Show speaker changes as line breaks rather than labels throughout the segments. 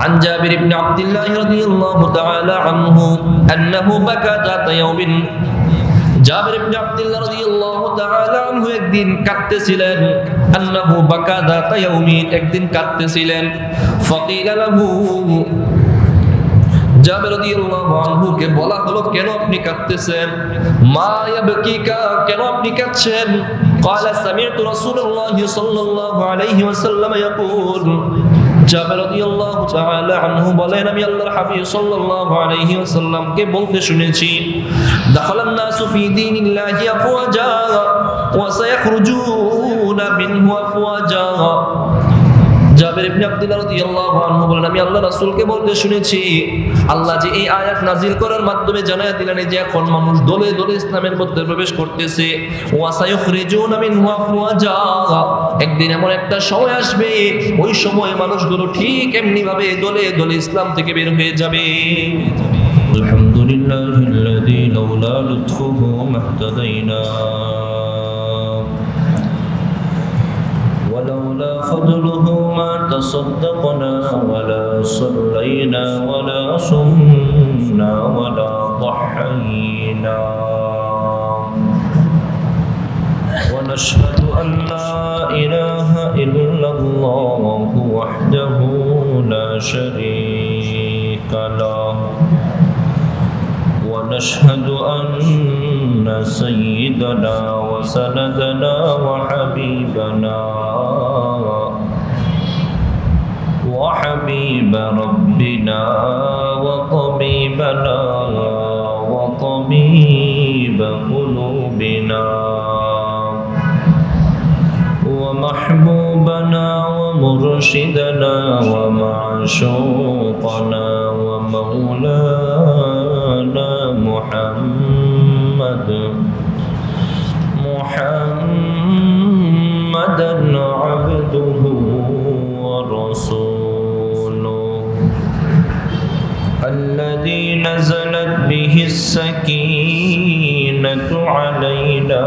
عن جابر بن عبد الله رضي الله تعالى عنه أنه بكى ذات يوم জাবির ইবনে আব্দুল্লাহ রাদিয়াল্লাহু তাআলা আনহু একদিন কাঁদতেছিলেন আন্নাহু বাকা যাতা ইয়াউমিন একদিন কাঁদতেছিলেন ফাকিলা লাহু জাবির রাদিয়াল্লাহু আনহুকে বলা হলো কেন আপনি কাঁদতেছেন মা ইয়াবকিকা কেন আপনি কাঁদছেন قال سمعت رسول الله صلى الله عليه وسلم يقول জাবির রাদিয়াল্লাহু তাআলা আনহু বলেন আমি আল্লাহর হাবিব সাল্লাল্লাহু আলাইহি ওয়াসাল্লামকে বলতে শুনেছি দাখালান নাসু ফি দীনিল্লাহি আফওয়াজা ওয়া সায়াখরুজুনা মিনহু আফওয়াজা জাবির ইবনে আব্দুল্লাহ রাদিয়াল্লাহু আনহু বলেন আমি আল্লাহর রাসূলকে বলতে শুনেছি আল্লাহ যে এই আয়াত নাযিল করার মাধ্যমে জানায়া দিলেন যে এখন মানুষ দলে দলে ইসলামের মধ্যে প্রবেশ করতেছে ওয়া সায়াখরুজুনা মিনহু আফওয়াজা একদিন এমন একটা সময় আসবে ওই সময় মানুষগুলো ঠিক এমনি ভাবে দলে দলে ইসলাম থেকে বের হয়ে যাবে আলহামদুলিল্লাহিল্লাযী লাউলা লুতফুহু মাহতাদাইনা ولولا فضله ما تصدقنا ولا صلينا ولا صمنا ولا ضحينا ونشهد أن لا إله إلا الله وحده لا شريك له ونشهد أن سيدنا وسندنا وحبيبنا وحبيب ربنا وطبيبنا وطبيب قلوبنا ومحبوبنا ومرشدنا ومعشوقنا ومولانا محمدا عبده ورسوله الذي نزلت به السكينة علينا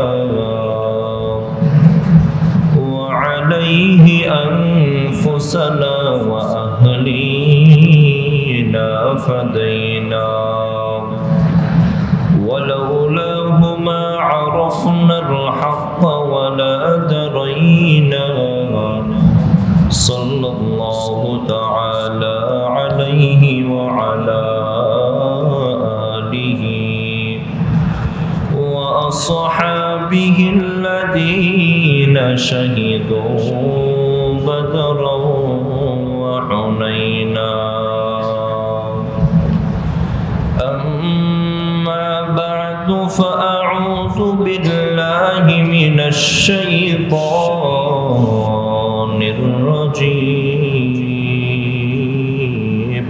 وعليه أنفسنا وأهلينا فدينا ولولاه ما عرفنا الحق ولا درينا صلى الله تعالى عليه وعلى آله وأصحابه الذين شهدوا بدرا وحنينا أما بعد فأعوذ بالله من الشيطان الرجيم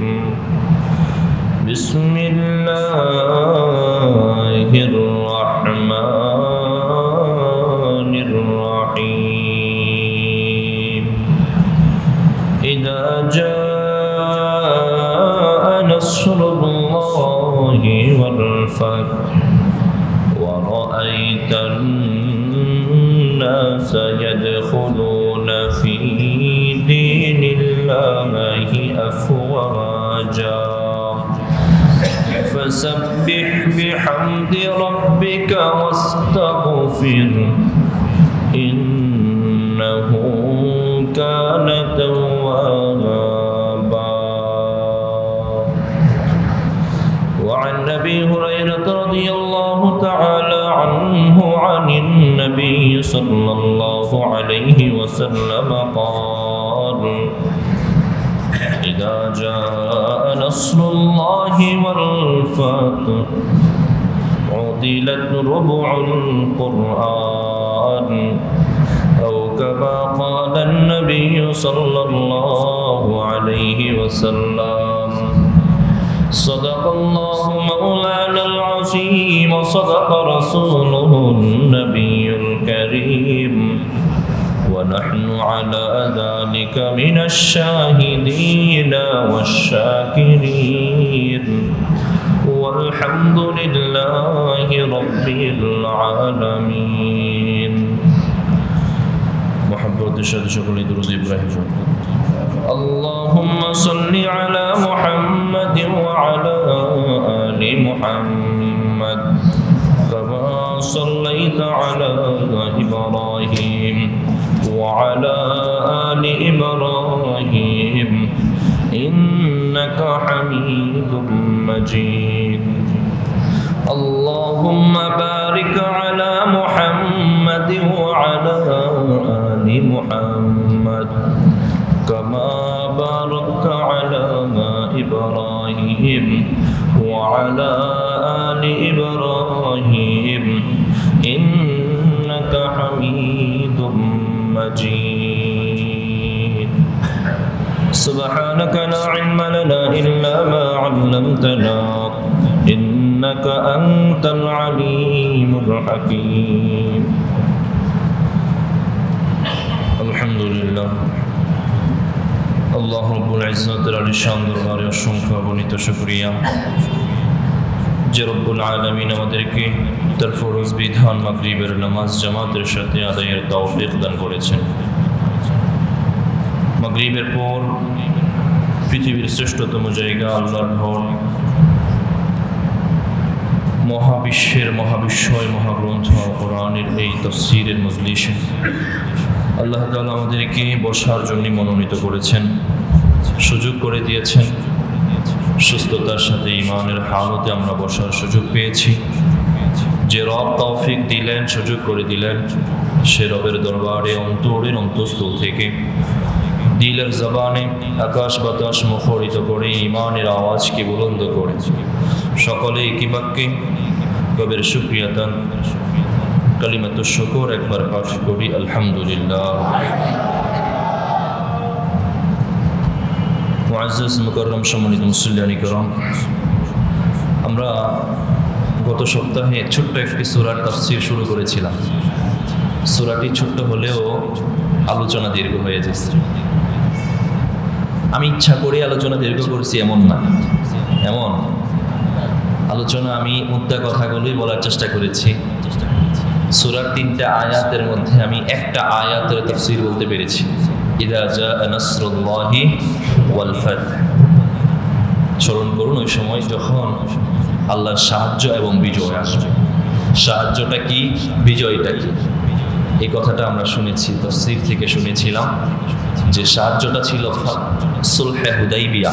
بسم الله الرحمن الرحيم إذا جاء نصر الله والفتح ورأيت الناس يدخلون في دين الله أفواجا فسبح بحمد ربك واستغفر إنه كان توابا وعن أبي هريرة رضي الله تعالى عنه عن النبي صلى الله عليه وسلم قال إذا جاء نصر الله والفتح عطلت ربع القرآن أو كما قال النبي صلى الله عليه وسلم صدق الله مولانا العظيم وصدق رسوله النبي الكريم ونحن على ذلك من الشاهدين والشاكرين والحمد لله رب العالمين محبت الشهد شكرا لدروز إبراهيم اللهم صل على محمد وعلى آل محمد كما صليت على إبراهيم وعلى آل إبراهيم إنك حميد مجيد اللهم بارك على محمد وعلى آل محمد كما باركت على إبراهيم وعلى آل إبراهيم إنك حميد مجيد سبحانك لا علم لنا إلا ما علمتنا إنك أنت العليم الحكيم الحمد لله আল্লাহ রব্বুল ইজ্জতের আলিশান দরবারে অসংখ্য অগণিত শুকরিয়া যে রব্বুল আলামিন আমাদেরকে তার ফরজ বিধান মাগরিবের নামাজ জামাতের সাথে আদায়ের তৌফিক দান করেছেন। মাগরিবের পর পৃথিবীর শ্রেষ্ঠতম জায়গা আল্লাহর ঘর, মহাবিশ্বের মহাবিশ্বয় মহাগ্রন্থ কোরআনের এই তাফসীরের মজলিসে আল্লাহ তাআলা আমাদেরকে বসার জন্য মনোনীত করেছেন, সুযোগ করে দিয়েছেন। সুস্থতার সাথে ঈমানের হালতে আমরা বসার সুযোগ পেয়েছি। যে রব তৌফিক দিলেন, সুযোগ করে দিলেন, সে রবের দরবারে অন্তরের অন্তঃস্থল থেকে দিলের জবানে আকাশ বাতাস মুখরিত করে ঈমানের আওয়াজকে বুলন্দ করে সকলে একই বাক্যে রবের শুকরিয়া দান কালিমাতু শুকর একবার পাঠ করি আলহামদুলিল্লাহ। মুআজ্জাজ মুকাররম সম্মানিত মুসল্লিয়ান কিরাম, আমরা গত সপ্তাহে ছোট্ট একটি সূরার তাফসীর শুরু করেছিলাম। সূরাটি ছোট্ট হলেও আলোচনা দীর্ঘ হয়ে যাচ্ছে। আমি ইচ্ছা করে আলোচনা দীর্ঘ করেছি এমন না, এমন আলোচনা আমি মুদ্রা কথাগুলোই বলার চেষ্টা করেছি। সূরার 3টা আয়াতের মধ্যে আমি একটা আয়াতের তাফসীর বলতে পেরেছি, ইযা জাআ নাসরুল্লাহি ওয়াল ফাত। স্মরণ করুন ওই সময় যখন আল্লাহর সাহায্য এবং বিজয় আসবে। সাহায্যটা কি, বিজয়টা কি, এই কথাটা আমরা শুনেছি, তাফসীর থেকে শুনেছিলাম যে সাহায্যটা ছিল সুলহে হুদাইবিয়া,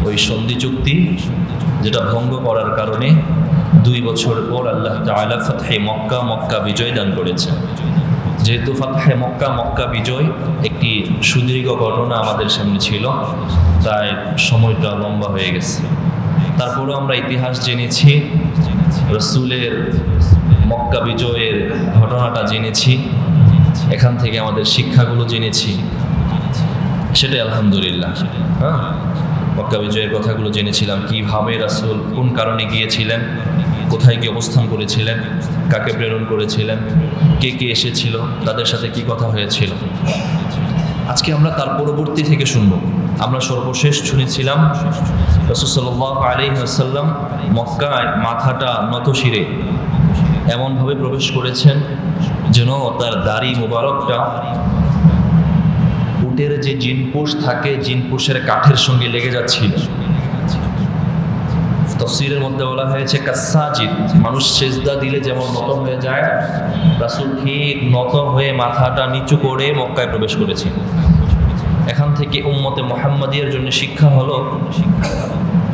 ওই সন্ধি চুক্তি যেটা ভঙ্গ করার কারণে 2 বছর পর আল্লাহ তাআলা ফাতহে মক্কা, মক্কা বিজয় দান করেছেন। যেহেতু ফাতহে মক্কা, মক্কা বিজয় একটি সুদীর্ঘ ঘটনা আমাদের সামনে ছিল, তাই সময়টা লম্বা হয়ে গেছে। তারপরেও আমরা ইতিহাস জেনেছি, রাসূলের মক্কা বিজয়ের ঘটনাটা জেনেছি, এখান থেকে আমাদের শিক্ষাগুলো জেনেছি, সেটাই আলহামদুলিল্লাহ। হ্যাঁ, মক্কা বিজয়ের কথাগুলো জেনেছিলাম, কিভাবে রাসূল কোন কারণে গিয়েছিলেন, কোথায় গিয়ে অবস্থান করেছিলেন, কাকে প্রেরণ করেছিলেন, কে কে এসেছিল, তাদের সাথে কি কথা হয়েছিল। আজকে আমরা তার পরবর্তী থেকে শুনব। আমরা সর্বশেষ শুনেছিলাম রাসূল সাল্লাল্লাহু আলাইহি ওয়াসাল্লাম মক্কায় মাথাটা নতশিরে এমনভাবে প্রবেশ করেছেন যেন তার দাড়ি মুবারকটা উটের যে জিনপুষ থাকে, জিনপুষের কাঠের সঙ্গে লেগে যাচ্ছিল। তাফসীরের মধ্যে বলা হয়েছে কাসাজিদ, মানুষ সেজদা দিলে যেমন নত হয়ে যায়, রাসূল ঠিক নত হয়ে মাথাটা নিচু করে মক্কায় প্রবেশ করেছেন। এখান থেকে উম্মতে মুহাম্মাদিয়ার জন্য শিক্ষা হলো,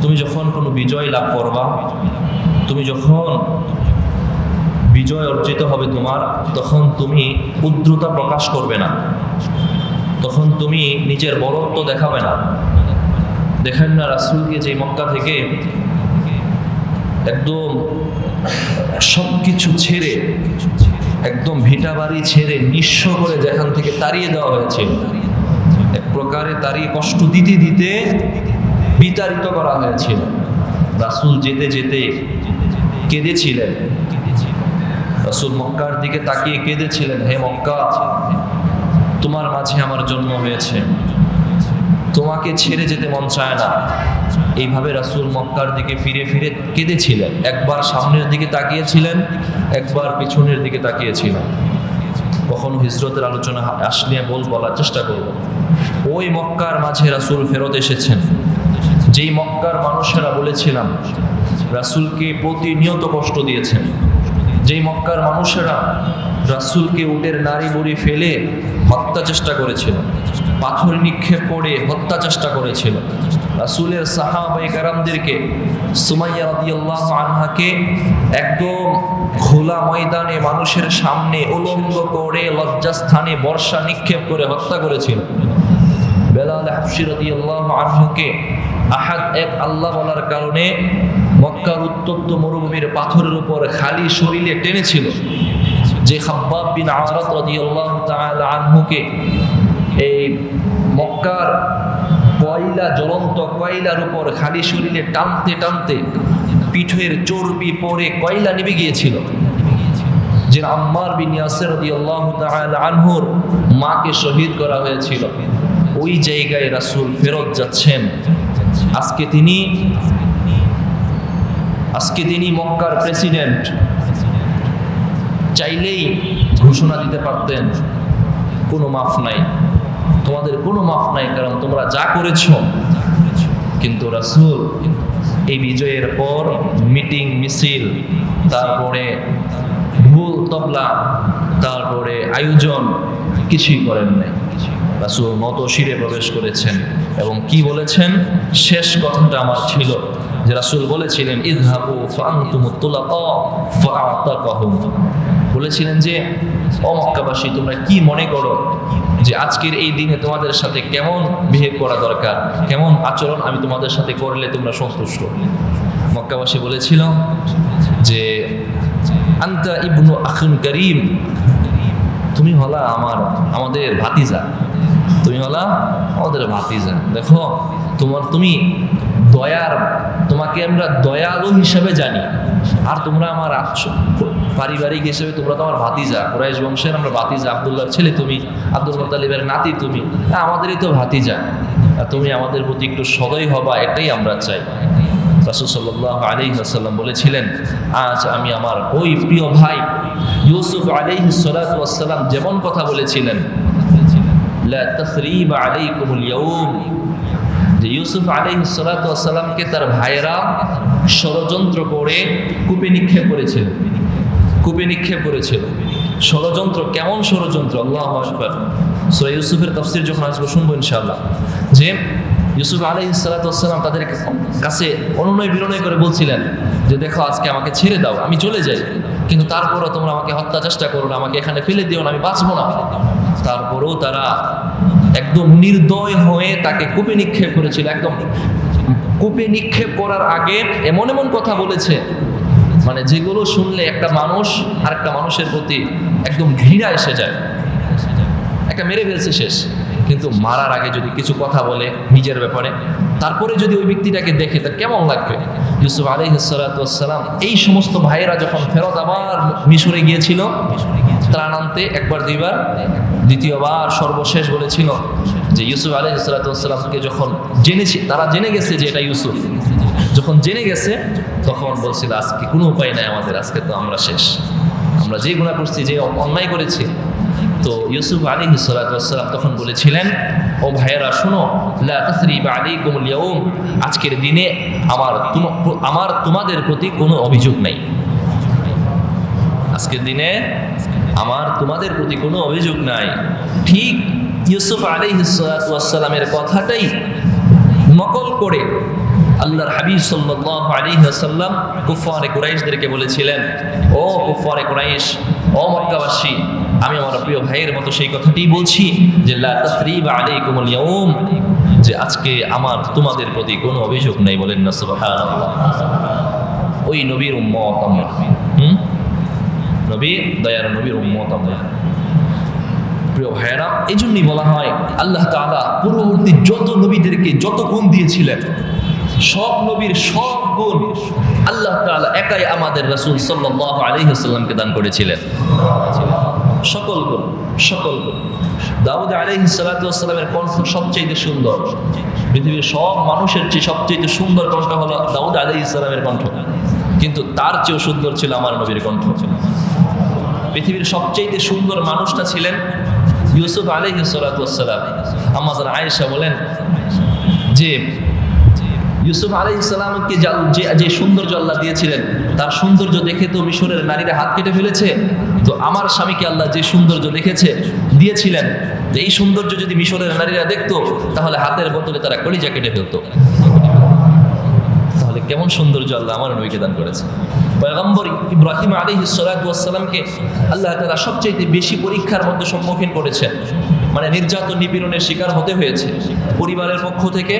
তুমি যখন কোনো বিজয় লাভ করবা, তুমি যখন বিজয় অর্জিত হবে তোমার, তখন তুমি উদ্রতা প্রকাশ করবে না, তখন তুমি নিজের বড়ত্ব দেখাবে না। দেখেন না রাসূলকে যে মক্কা থেকে একদম সবকিছু ছেড়ে, একদম ভিটা বাড়ি ছেড়ে নিঃস্ব করে যেখান থেকে তাড়িয়ে দেওয়া হয়েছিল, এক প্রকারে তাড়িয়ে কষ্ট দিতে দিতে বিতাড়িত করা হয়েছিল। রাসূল যেতে যেতে কেঁদেছিলেন, রাসূল মক্কার দিকে তাকিয়ে কেঁদেছিলেন, হে মক্কা, তোমার মাঝে আমার জন্ম হয়েছে, তোমাকে ছেড়ে যেতে মন চায় না। এইভাবে রাসূল মক্কার দিকে ফিরে ফিরে কেঁদেছিলেন, একবার সামনের দিকে তাকিয়েছিলেন, একবার পিছনের দিকে তাকিয়েছিলেন। কখনো হিজরতের আলোচনা আসলে বলার চেষ্টা করব, ওই মক্কার মাঝে রাসূল ফেরত এসেছেন, যেই মক্কার মানুষেরা বলেছিলাম রাসূলকে প্রতিনিয়ত কষ্ট দিয়েছেন, যেই মক্কার মানুষেরা রাসূলকে উটের নাড়ি বুড়ি ফেলে হত্যা চেষ্টা করেছিল, পাথর নিক্ষেপ করে হত্যা চেষ্টা করেছিল, রাসূলের সাহাবায়ে কেরামদেরকে, সুমাইয়া রাদিয়াল্লাহু আনহাকে একদম খোলা ময়দানে মানুষের সামনে উলঙ্গ করে লজ্জাস্থানে বর্ষা নিক্ষেপ করে হত্যা করেছিল, বেলাল হাবশী রাদিয়াল্লাহু আনহুকে আহাদ এক আল্লাহ বলার কারণে মক্কার উত্তপ্ত মরুভূমির পাথরের উপর খালি শরীরে টেনেছিল, যে খাব্বাব বিন আরাত রাদিয়াল্লাহু তাআলা আনহুকে এই মক্কার কয়লা, জ্বলন্ত কয়লার উপর খালি শরীরে টানতে টানতে পিঠের চর্বি পরে কয়লা নিভে গিয়েছিল, যে আম্মার বিন ইয়াসির রাদিয়াল্লাহু তাআলা আনহুর মাকে শহীদ করা হয়েছিল, ওই জায়গায় রাসূল ফেরত যাচ্ছেন। আজকে তিনি মক্কার প্রেসিডেন্ট, চাইলেই ঘোষণা দিতে পারতেন কোনো মাফ নাই, তোমাদের কোনো মাফ নাই, কারণ তোমরা যা করেছো। কিন্তু রাসূল এই বিজয়ের পর মিটিং মিছিল, তারপরে ঢোল তবলা, তারপরে আয়োজন কিছুই করেন নাই। রাসূল নত শিরে প্রবেশ করেছেন এবং কি বলেছেন, শেষ কথাটা আমার ছিল যে রাসূল বলেছিলেন ইযহাবু ফাআনতুমুত তুলাকা ফাআতাকাহুম, বলেছিলেন যে ও মক্কাবাসী, তোমরা কি মনে করো যে আজকের এই দিনে তোমাদের সাথে কেমন বিহেভ করা দরকার, কেমন আচরণ আমি তোমাদের সাথে করলে তোমরা সন্তুষ্ট। মক্কাবাসী বলেছিল যে আনতা ইবনু আখিন কারীম, তুমি হলা আমাদের ভাতিজা, তুমি হলা আমাদের ভাতিজা, দেখো তুমি তোমাকে আমরা দয়ালু হিসাবে জানি, আর তোমরা আমার পারিবারিক হিসেবে তোমরা তো আমার ভাতিজা, কুরাইশ বংশের আমরা ভাতিজা, আব্দুল্লাহর ছেলে তুমি, আব্দুল মুত্তালিবের নাতি তুমি, আমাদেরই তো ভাতিজা, আর তুমি আমাদের প্রতি একটু সদয় হবা, এটাই আমরা চাই। রাসূল সাল্লাল্লাহু আলাইহি ওয়াসাল্লাম বলেছিলেন, আজ আমি আমার ওই প্রিয় ভাই ইউসুফ আলাইহিস সালাতু ওয়াস সালাম যেমন কথা বলেছিলেন, লা তাসরিবা আলাইকুমুল ইয়াউম, যে ইউসুফ আলাইহিস সালাতু ওয়াস সালামকে তার ভাইয়েরা ষড়যন্ত্র করে কূপে নিক্ষেপ করেছিল। ষড়যন্ত্র, কেমন ষড়যন্ত্র? আল্লাহু আকবার। সূরা ইউসুফের তাফসীর যখন আসবে শুনবো ইনশাআল্লাহ, যে ইউসুফ আলাইহিস সালাতু ওয়াস সালাম তাদের কাছে অনুনয় বিনয় করে বলছিলেন যে দেখো, আজকে আমাকে ছেড়ে দাও, আমি চলে যাই, কিন্তু তারপরও তোমরা আমাকে হত্যা চেষ্টা করো না, আমাকে এখানে ফেলে দিও না, আমি বাঁচবো না। তারপরেও তারা একদম নির্দয় হয়ে তাকে কূপে নিক্ষেপ করেছিল। একদম কূপে নিক্ষেপ করার আগে এমন এমন কথা বলেছে, মানে যেগুলো শুনলে একটা মানুষ আর একটা মানুষের প্রতি একদম ঘৃণা এসে যায়, একটা মেরে ফেলছে শেষ, কিন্তু মারার আগে যদি কিছু কথা বলে নিজের ব্যাপারে, তারপরে যদি ওই ব্যক্তিটাকে দেখে তার কেমন লাগবে। ইউসুফ আলাইহিস সালাতু ওয়াস সালাম এই সমস্ত ভাইয়েরা যখন ফেরত আবার মিশরে গিয়েছিল ত্রাণ আনতে, একবার দুইবার, দ্বিতীয়বার সর্বশেষ বলেছিল যে ইউসুফ আলাইহিস সালাতু ওয়াস সালামকে যখন তারা জেনে গেছে যে এটা ইউসুফ, যখন জেনে গেছে তখন বলছিল আজকে কোনো উপায় নাই আমাদের, আজকে তো আমরা শেষ, আমরা যে গুনাহ করছি, যে অন্যায় করেছি। তো ইউসুফ আলাইহিস সালাতু ওয়াস সালাম তখন বলেছিলেন, ও ভাইয়েরা শুনো, লা তাসরিবা আলাইকুমুল ইয়াউম, আজকের দিনে আমার তোমাদের প্রতি কোনো অভিযোগ নাই, আজকের দিনে আমার তোমাদের প্রতি কোনো অভিযোগ নাই। ঠিক ইউসুফ আলাইহিস সালাতু ওয়াস সালামের কথাটাই নকল করে আল্লাহর হাবিব সাল্লাল্লাহু আলাইহি ওয়াসাল্লাম কুফারে কুরাইশদেরকে বলেছিলেন, ও কুফারে কুরাইশ, ও মক্কাবাসী, আমি আমার প্রিয় ভাইয়ের মতো সেই কথাটিই বলছি যে লা তাসরিবা আলাইকুমুল ইয়াউম, যে আজকে আমার তোমাদের প্রতি কোনো অভিযোগ নেই। বলেন না সুবহানাল্লাহ। ওই নবীর উম্মত আমরা, নবী দয়ার নবীর উম্মত আমরা, প্রিয় ভাইয়েরা। এই জন্যই বলা হয় আল্লাহ তাআলা পূর্ববর্তী যত নবীদেরকে যত গুণ দিয়েছিলেন, সব নবীর সব গুণ আল্লাহ তাআলা একাই আমাদের রাসূল সাল্লাল্লাহু আলাইহি ওয়াসাল্লামকে দান করেছিলেন, সকল গুণ। দাউদ আলাইহিস সালাতু ওয়াস সালামের কণ্ঠ সবচেয়ে সুন্দর, পৃথিবীর সব মানুষের চেয়ে সবচেয়ে সুন্দর কণ্ঠ হলো দাউদ আলাইহিস সালামের কণ্ঠ, কিন্তু তার চেয়েও সুন্দর ছিল আমার নবীর কণ্ঠ। পৃথিবীর সবচেয়ে সুন্দর মানুষটা ছিলেন ইউসুফ আলাইহিস সালাতু ওয়াস সালাম, আম্মা জান আয়েশা বলেন যে ইউসুফ আলাইহিস সালামকে যে সৌন্দর্য আল্লাহ দিয়েছিলেন, তার সৌন্দর্য দেখে তো মিশরের নারীরা হাত কেটে ফেলেছে। তো আমার স্বামীকে আল্লাহ যে সৌন্দর্য দিয়েছিলেন, তো এই সৌন্দর্য যদি মিশরের নারীরা দেখতো, তাহলে হাতের বদলে তারা কলিজা কেটে ফেলতো। তাহলে কেমন সৌন্দর্য আল্লাহ আমার নবীকে দান করেছে। পয়গম্বর ইব্রাহিম আলাইহিস সালাতু ওয়াস সালামকে আল্লাহ তাআলা সবচেয়ে বেশি পরীক্ষার মধ্যে সম্মুখীন করেছেন, মানে নির্যাতন নিপীড়নের শিকার হতে হয়েছে। পরিবারের পক্ষ থেকে,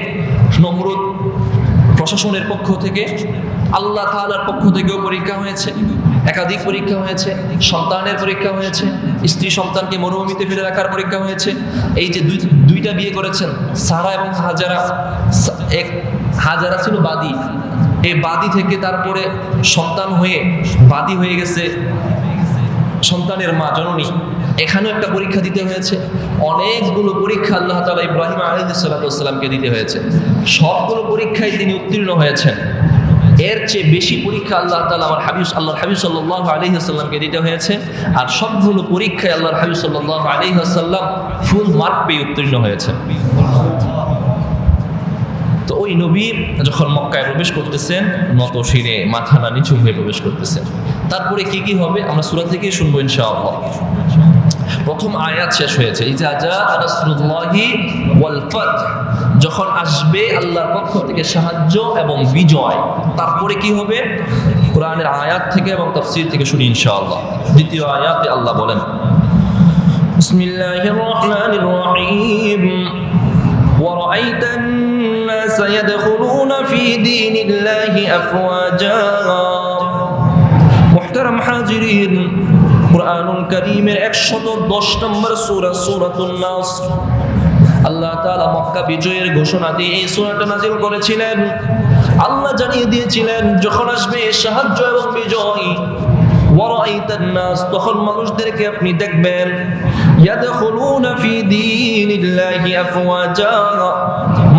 নমরুদ প্রশাসনের পক্ষ থেকে, আল্লাহ তাআলার পক্ষ থেকেও পরীক্ষা হয়েছে, একাধিক পরীক্ষা হয়েছে, সন্তানের পরীক্ষা হয়েছে, স্ত্রী সন্তানকে মরুভূমিতে ফেলে রাখার পরীক্ষা হয়েছে। এই যে দুইটা বিয়ে করেছেন, সারা এবং হাজারা। হাজারা ছিল বাদী, এই বাদী থেকে তারপরে সন্তান হয়ে বাদী হয়ে গেছে সন্তানের মা জননী, এখানেও একটা পরীক্ষা দিতে হয়েছে। অনেকগুলো পরীক্ষা আল্লাহ তাআলা ইব্রাহিম আলাইহিস সালাতু ওয়াস সালামকে দিতে হয়েছে। সবগুলো পরীক্ষায় তিনি উত্তীর্ণ হয়েছেন। এর চেয়ে বেশি পরীক্ষা আল্লাহ তাআলা আল্লাহর হাবিব সাল্লাল্লাহু আলাইহি ওয়াসাল্লামকে দিতে হয়েছে, আর সবগুলো পরীক্ষায় আল্লাহর হাবিব সাল্লাল্লাহু আলাইহি ওয়াসাল্লাম ফুল মার্ক পেয়ে উত্তীর্ণ হয়েছেন। তো ওই নবী যখন মক্কায় প্রবেশ করতেছেন, নত শিরে মাথা না নিচু হয়ে প্রবেশ করতেছেন। তারপরে কি কি হবে আমরা সূরা থেকেই শুনবো ইনশাআল্লাহ। প্রথম আয়াত শেষ হয়েছে, ইজা জাআ নাসরুল্লাহি ওয়াল ফাত, যখন আসবে আল্লাহর পক্ষ থেকে সাহায্য এবং বিজয়। তারপরে কি হবে কোরআনের আয়াত থেকে এবং তাফসীর থেকে শুনি ইনশাআল্লাহ। দ্বিতীয় আয়াতে আল্লাহ বলেন, বিসমিল্লাহির রহমানির রহিম, ورأيت الناس يدخلون في دين الله أفواجا। محترم حاضرين, কুরআনুল কারীমের 110 নম্বর সূরা সূরাতুন নাসর, আল্লাহ তাআলা মক্কা বিজয়ের ঘোষণা দিয়ে এই সূরাটা নাযিল করেছিলেন। আল্লাহ জানিয়ে দিয়েছিলেন যখন আসবে সাহায্য এবং বিজয়, ওয়ারাইতান নাস, তখন মানুষদেরকে আপনি দেখবেন, ইয়াদখুলুনা ফি দীনিল্লাহি আফওয়াজা,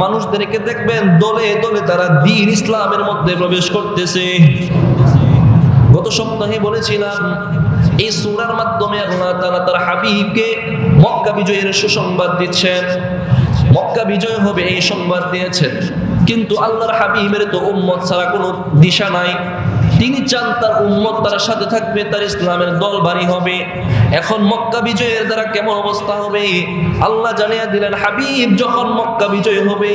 মানুষদেরকে দেখবেন দলে দলে তারা দ্বীন ইসলামের মধ্যে প্রবেশ করতেছে। গত সপ্তাহে বলেছিলাম এই সূরার মাধ্যমে আল্লাহ তাআলা তার হাবিবকে মক্কা বিজয়ের সুসংবাদ দিচ্ছেন। মক্কা বিজয় হবে এই সংবাদ দিয়েছেন, কিন্তু আল্লাহর হাবিবের তো উম্মত ছাড়া কোনো দিশা নাই। তিনি চান তার উম্মত তার সাথে থাকবে, তার ইসলামের দল বাড়ি হবে। এখন মক্কা বিজয়ের দ্বারা কেমন অবস্থা হবে আল্লাহ জানিয়ে দিলেন, হাবিব যখন মক্কা বিজয় হবে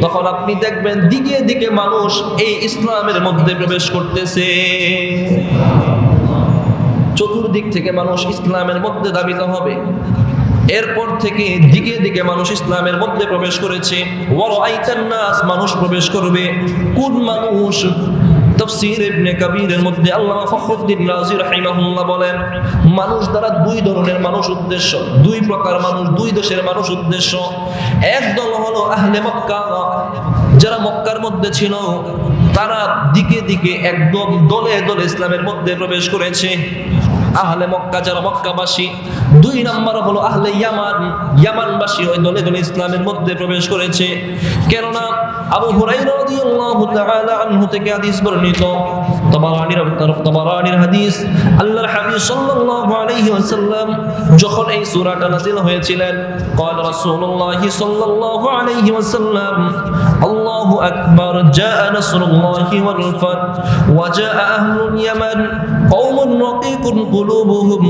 তখন আপনি দেখবেন দিকে দিকে মানুষ এই ইসলামের মধ্যে প্রবেশ করতেছে। চতুর্দিক থেকে মানুষ ইসলামের মধ্যে ধাবিত হবে। এরপর থেকে দিকে দিকে মানুষ ইসলামের মধ্যে প্রবেশ করেছে। ওয়ারাইতান নাস, মানুষ প্রবেশ করবে। কোন মানুষ? তাফসীর ইবনে কাবীরের মধ্যে আল্লামা ফখরুদ্দীন রাজি রাহিমাহুল্লাহ বলেন, মানুষ দ্বারা দুই ধরনের মানুষ উদ্দেশ্য, দুই প্রকার মানুষ, দুই দেশের মানুষ উদ্দেশ্য। এক দল হলো আহলে মক্কা, যারা মক্কার মধ্যে ছিল, তারা দিকে দিকে একদম দলে দলে ইসলামের মধ্যে প্রবেশ করেছে। আহলে মক্কা যারা মক্কাবাসী। দুই নাম্বার হলো আহলে ইয়ামান, ইয়ামানবাসী ওই দলে দলে ইসলামের মধ্যে প্রবেশ করেছে। কেননা আবু হুরায়রা রাদিয়াল্লাহু তাআলা আনহু থেকে হাদিস বর্ণিত, তাবারানির হাদিস, আল্লাহর হাবিব সাল্লাল্লাহু আলাইহি ওয়াসাল্লাম যখন এই সূরাটা নাযিল হয়েছিলেন, قال রাসূলুল্লাহ সাল্লাল্লাহু আলাইহি ওয়াসাল্লাম, আল্লাহু আকবার, জাআ নাসরুল্লাহি ওয়াল ফাত ওয়া জাআ আহলুল ইয়ামান কওমুন রাকীকুন কুলুবুহুম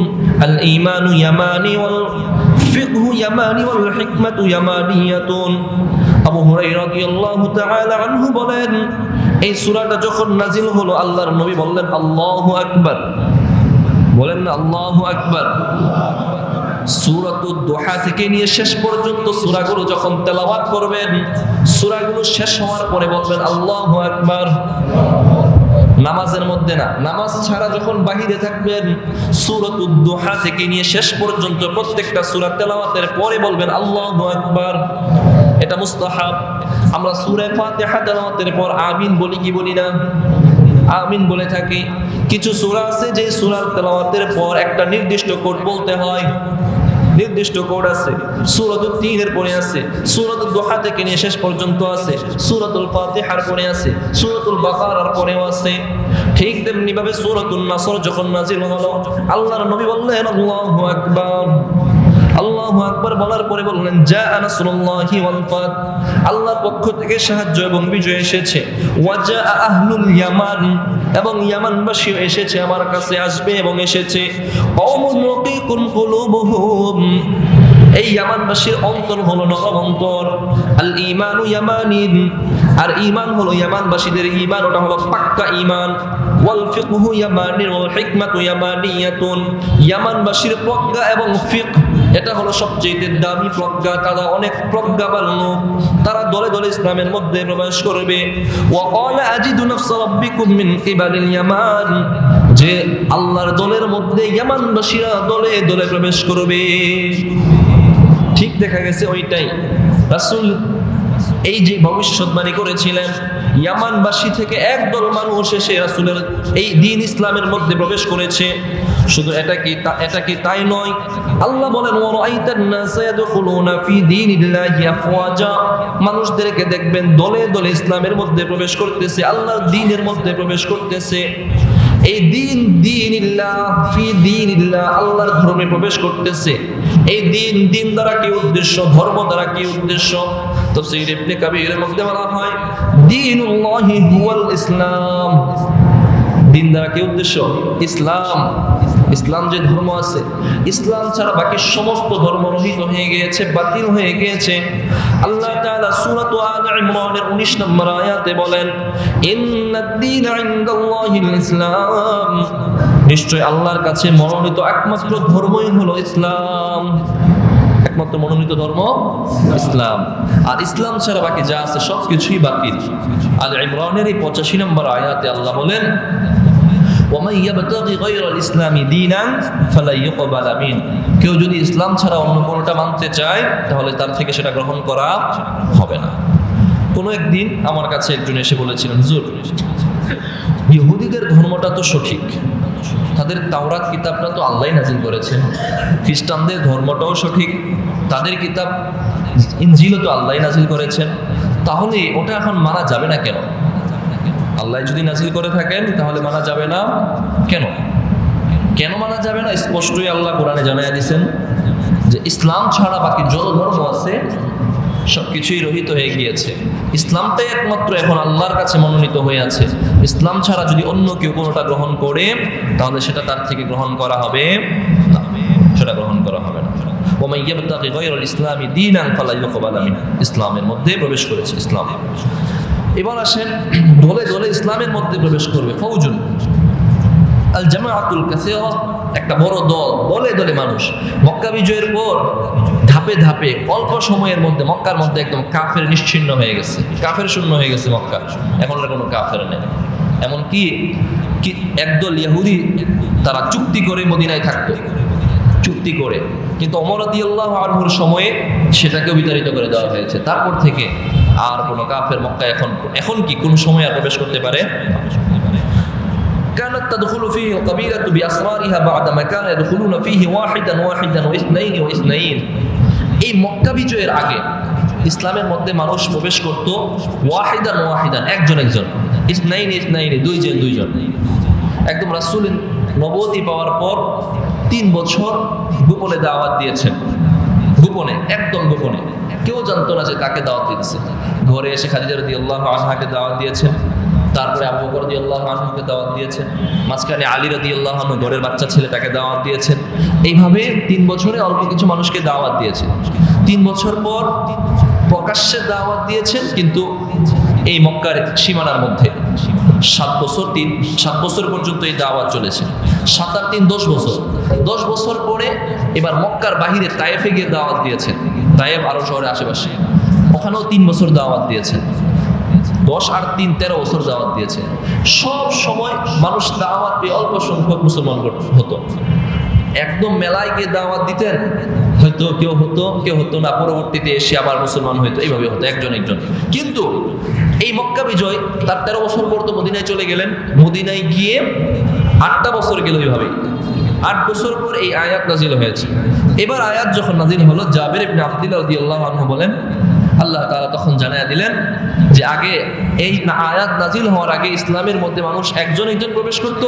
আল ঈমানু ইয়ামানি ওয়াল ফিকহু ইয়ামানি ওয়াল হিকমাতু ইয়ামানিয়াতুন। আবু হুরায়রা রাদিয়াল্লাহু তাআলা আনহু বলেন, এই সূরাটা যখন নাযিল হলো আল্লাহর নবী বললেন আল্লাহু আকবার, বলেন না আল্লাহু আকবার। সূরাতুদ দুহা থেকে নিয়ে শেষ পর্যন্ত সূরাগুলো যখন তেলাওয়াত করবেন, সূরাগুলো শেষ হওয়ার পরে বলবেন আল্লাহু আকবার। নামাজের মধ্যে না, নামাজ ছাড়া যখন বাহিরে থাকবেন, সূরাতুদ দুহা থেকে নিয়ে শেষ পর্যন্ত প্রত্যেকটা সূরা তেলাওয়াতের পরে বলবেন আল্লাহু আকবার। এটা মুস্তাহাব। আমরা সূরা ফাতিহা তেলাওয়াতের পর আমিন বলি কি বলি না? আমিন বলে থাকি। কিছু সূরা আছে যে সূরার তেলাওয়াতের পর একটা নির্দিষ্ট কোড বলতে হয়, নির্দিষ্ট কোড আছে। সূরাতুল তিনের পরে আছে, সূরাতুল দুহা থেকে নিয়ে শেষ পর্যন্ত আছে, সূরাতুল ফাতিহার পরে আছে, সূরাতুল বাকারার পরেও আছে। ঠিক তেমনি ভাবে সূরাতুন নাসর যখন নাযিল হলো, আল্লাহর নবী বললেন আল্লাহু আকবার। আল্লাহু আকবার বলার পরে বললেন জা নাসরুল্লাহি ওয়াল ফাত, আল্লাহর পক্ষ থেকে সাহায্য এবং বিজয় এসেছে। ওয়া জা আহলুল ইয়ামান, এবং ইয়ামানবাসী এসেছে, আমার কাছে আসবে এবং এসেছে। কওমুন রাকীকুন কুলুবুহুম, এই ইয়ামানবাসীর অন্তর হলো নরম অন্তর। আল ঈমানু ইয়ামানিন, আর ঈমান হলো ইয়ামানবাসীদের ঈমান, ওটা হলো পাক্কা ঈমান। ওয়াল ফিকহু ইয়ামানিন ওয়াল হিকমাতু ইয়ামানিয়াতুন, ইয়ামানবাসীর প্রজ্ঞা এবং ফিকহ এটা হলো সবচেয়ে দামি প্রজ্ঞা। তারা অনেক প্রজ্ঞাবান লোক, তারা দলে দলে ইসলামের মধ্যে প্রবেশ করবে। ওয়া ক্বালা আজিদু নাফসা রাব্বিকুম মিন কিবালিল ইয়ামান, যে আল্লাহর দলের মধ্যে ইয়ামানবাসীরা দলে দলে প্রবেশ করবে। ঠিক দেখা গেছে ওইটাই রাসূল এই যে ভবিষ্যৎবাণী করেছিলেন, ইয়ামানবাসী থেকে একদল মানুষ এসে রাসূলের এই দ্বীন ইসলামের মধ্যে প্রবেশ করেছে। শুধু এটা কি তাই নয়, আল্লাহ বলেন ওয়া রাআইতান নাসা ইয়াদখুলুনা ফি দীনিল্লাহি আফওয়াজা, মানুষদেরকে দেখবেন দলে দলে ইসলামের মধ্যে প্রবেশ করতেছে, আল্লাহর দ্বীনের মধ্যে প্রবেশ করতেছে। এই দীনিল্লাহ ফি দীনিল্লাহ, আল্লাহর ধর্মে প্রবেশ করতেছে। এই দিন দ্বারা কি উদ্দেশ্য, ধর্ম দ্বারা কি উদ্দেশ্য? তাফসীর ইবনে কাবীরের মধ্যে বলা হয় দীনুল্লাহি হুয়াল ইসলাম, দিন দ্বারা কি উদ্দেশ্য? ইসলাম। ইসলাম যে ধর্ম আছে, ইসলাম ছাড়া বাকি সমস্ত ধর্ম রহিত হয়ে গিয়েছে, বাতিল হয়ে গিয়েছে। আল্লাহ তাআলা সূরা আলে ইমরানের 19 নম্বর আয়াতে বলেন ইন্নাদ-দীনা ইনদাল্লাহিল ইসলাম, নিশ্চয় আল্লাহর কাছে মনোনীত একমাত্র ধর্মই হলো ইসলাম। একমাত্র মনোনীত ধর্ম ইসলাম, আর ইসলাম ছাড়া বাকি যা আছে সবকিছুই বাতিল। আলে ইমরানের এই 85 নম্বর আয়াতে আল্লাহ বলেন ওয়ামান ইয়াবতাগি গায়রাল ইসলামি দীনান ফালা ইউকবালা মিন, কেউ যদি ইসলাম ছাড়া অন্য কোনোটা মানতে চায় তাহলে তার থেকে সেটা গ্রহণ করা হবে না। কোনো একদিন আমার কাছে একজন এসে বলেছিলেন, হুজুর ইহুদিদের ধর্মটা তো সঠিক, তাদের তাওরাত কিতাবটা তো আল্লাহই নাজিল করেছেন, খ্রিস্টানদের ধর্মটাও সঠিক, তাদের কিতাব ইনজিলও তো আল্লাহই নাজিল করেছেন, তাহলে ওটা এখন মানা যাবে না কেন? আল্লাহ যদি নাজিল করে থাকেন তাহলে মানা যাবে না কেন? কেন মানা যাবে না? স্পষ্টই আল্লাহ কোরআনে জানাইয়া দিয়েছেন যে ইসলাম ছাড়া বাকি যত ধর্ম আছে সবকিছুই রহিত হয়ে গিয়েছে, ইসলামটাই একমাত্র এখন আল্লাহর কাছে মনোনীত হয়ে আছে। ইসলাম ছাড়া যদি অন্য কেউ কোনোটা গ্রহণ করে তাহলে সেটা তার থেকে গ্রহণ করা হবে না, সেটা গ্রহণ করা হবে না। ওমান ইয়াবতাগি গায়রাল ইসলামি দীনান ফালা ইউকবালা মিন, ইসলামের মধ্যে প্রবেশ করেছে ইসলাম। এবার আসেন দলে দলে ইসলামের মধ্যে প্রবেশ করবে ফৌজুন আল জামাআতুল কাসীরা, একটা বড় দল, দলে দলে মানুষ। মক্কা বিজয়ের পর ধাপে ধাপে অল্প সময়ের মধ্যে মক্কার মধ্যে একদম কাফের নিশ্চিহ্ন হয়ে গেছে, কাফের শূন্য হয়ে গেছে মক্কা, এখন আর কোনো কাফের নেই। এমনকি একদল ইহুদি তারা চুক্তি করে মদিনায় থাকতো, চুক্তি করে, কিন্তু ওমর রাদিয়াল্লাহু আনহুর সময়ে সেটাকেও বিতাড়িত করে দেওয়া হয়েছে। তারপর থেকে আর কোনো কাফের মক্কায় এখন কি কোনো সময় আর প্রবেশ করতে পারে? كانت تدخل فيه القبيلة بأسرارها بعدما كان يدخلون فيه واحدا واثنين واثنين। এই মক্কা বিজয়ের আগে ইসলামের মধ্যে মানুষ প্রবেশ করত ওয়াহিদান, একজন ইসনাইন, দুইজন। একদম রাসূল নবুয়তি পাওয়ার পর 3 বছর গোপনে দাওয়াত দিয়েছেন, গোপনে, একদম গোপনে, কেউ জানতো না যে কাকে দাওয়াত দিয়েছে। ঘরে এসে খাদিজা রাদিয়াল্লাহু আনহাকে দাওয়াত দিয়েছেন, তারপরে আবু বকর রাদিয়াল্লাহু আনহুকে দাওয়াত দিয়েছেন, মাঝখানে আলী রাদিয়াল্লাহু আনহু ঘরের বাচ্চা ছেলে তাকে দাওয়াত দিয়েছেন। এইভাবে 3 বছরে অল্প কিছু মানুষকে দাওয়াত দিয়েছেন। 3 বছর পর প্রকাশ্যে দাওয়াত দিয়েছেন, কিন্তু এই মক্কার সীমানার মধ্যে 7 বছর পর্যন্ত এই দাওয়াত চলেছে। 7 আর 3 10 বছর পরে এবার মক্কার বাহিরে তায়েফে গিয়ে দাওয়াত দিয়েছেন। তায়েফ আরো শহরের আশেপাশে, ওখানেও 3 বছর দাওয়াত দিয়েছেন। 10 আর 3 13 বছর দাওয়াত দিয়েছে। সব সময় মানুষ দাওয়াত পেয়ে অল্প সংখ্যক মুসলমান হতো। একদম মেলায় গিয়ে দাওয়াত দিতেন, হয়তো কেউ হতো না, পরবর্তীতে এসে আবার মুসলমান হইতো, এইভাবে হতো একজন। কিন্তু এই মক্কা বিজয় তার 13 বছর পর তো মদিনায় চলে গেলেন, মদিনায় গিয়ে 8টা বছর গেল এইভাবে। 8 বছর পর এই আয়াত নাজিল হয়েছে। এবার আয়াত যখন নাজিল হলো, জাবের ইবনে আব্দুল্লাহ রাদিয়াল্লাহু আনহু বলেন, আল্লাহ তাআলা তখন জানায়া দিলেন যে আগে এই আয়াত নাজিল হওয়ার আগে ইসলামের মধ্যে মানুষ একজন প্রবেশ করত,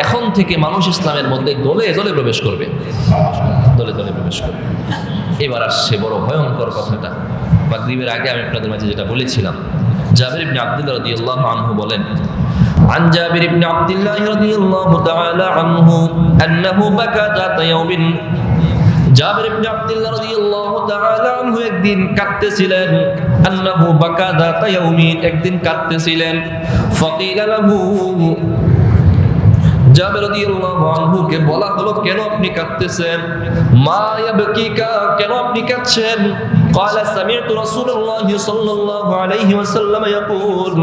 এখন থেকে মানুষ ইসলামের মধ্যে দলে দলে প্রবেশ করবে, দলে দলে দলে প্রবেশ করবে। এবার আসছে বড় ভয়ঙ্কর কথাটা। মাগরিবের আগে আমি আপনাদের মাঝে যেটা বলেছিলাম, জাবির ইবনে আব্দুল্লাহ রাদিয়াল্লাহু আনহু বলেন, عن جابر بن عبد الله رضي الله تعالى عنه أنه بكى ذات يوم জাবির ইবনে আব্দুল্লাহ রাদিয়াল্লাহু তাআলা আনহু একদিন কাঁদতেছিলেন। আন্নাহু বাকা যাতা ইয়াউমিন, একদিন কাঁদতেছিলেন। ফাকিলা লাহু, জাবির রাদিয়াল্লাহু আনহুকে বলা হলো, কেন আপনি কাঁদতেছেন? মা ইয়াবকিকা, কেন আপনি কাঁদছেন? ক্বালা সামি'তু রাসূলুল্লাহি সাল্লাল্লাহু আলাইহি ওয়াসাল্লাম ইয়াকুল,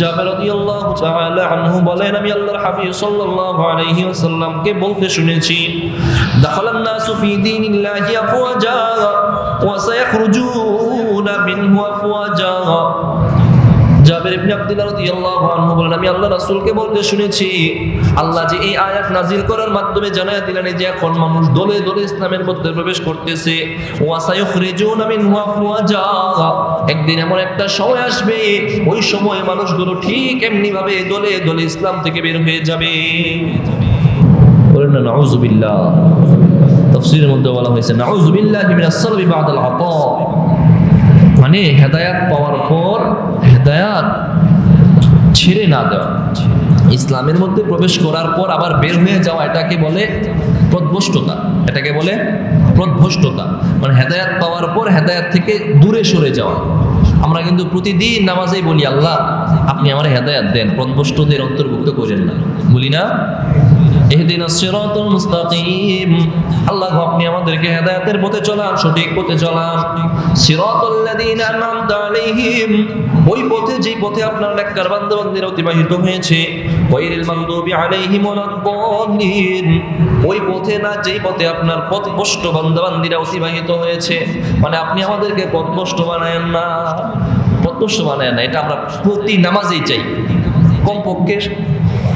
জাবির রাদিয়াল্লাহু তাআলা আনহু বলেন, আমি আল্লাহর হাবিব সাল্লাল্লাহু আলাইহি ওয়াসাল্লামকে বলতে শুনেছি, দাখালান নাসু ফি দীনিল্লাহি আফওয়াজা ওয়া সায়াখরুজুনা মিনহু আফওয়াজা। জাবির ইবনে আব্দুল্লাহ রাদিয়াল্লাহু আনহু বলেন, আমি আল্লাহ রাসূলকে বলতে শুনেছি, আল্লাহ যে এই আয়াত নাজিল করার মাধ্যমে জানায়া দিলেন যে এখন মানুষ দলে দলে ইসলামের মধ্যে প্রবেশ করতেছে। ওয়া সায়াখরুজুনা মিনহু আফওয়াজা, একদিন এমন একটা সময় আসবে, ওই সময় মানুষগুলো ঠিক এমনি ভাবে দলে দলে ইসলাম থেকে বের হয়ে যাবে। বলেন না নাউযুবিল্লাহ। তাফসীরের মধ্যে বলা হয়েছে নাউযুবিল্লাহি মিনাস সালবি বা'দাল আতা, মানে হেদায়াত পাওয়ার পর হেদায়াত ছেড়ে না দেওয়া, ইসলামের মধ্যে প্রবেশ করার পর আবার বের হয়ে যাওয়া, এটাকে বলে পথভ্রষ্টতা। এটাকে বলে পথভ্রষ্টতা, মানে হেদায়াত পাওয়ার পর হেদায়াত থেকে দূরে সরে যাওয়া। আমরা কিন্তু প্রতিদিন নামাজেই বলি, আল্লাহ আপনি আমার হেদায়াত দেন, পথভ্রষ্টদের অন্তর্ভুক্ত করেন না, বলি না? ইহদিনাস সিরাতাল মুস্তাকিম, আল্লাহ আপনি আমাদেরকে হেদায়েতের পথে চলান, সঠিক পথে চলান। সিরাতাল লাযিনা আন'আমতা আলাইহিম, ওই পথে যেই পথে আপনার নেককার বান্দাবান্দিরা অতিবাহিত হয়েছে। গায়রিল মাগদুবি আলাইহিম ওয়ালাদ-দাল্লিন, ওই পথে না যেই পথে আপনার পথভ্রষ্ট বান্দাবান্দিরা অতিবাহিত হয়েছে। মানে আপনি আমাদেরকে পথভ্রষ্ট বানায়েন না, পথভ্রষ্ট বানায়েন না। এটা আমরা প্রতি নামাজেই চাই, কমপক্ষে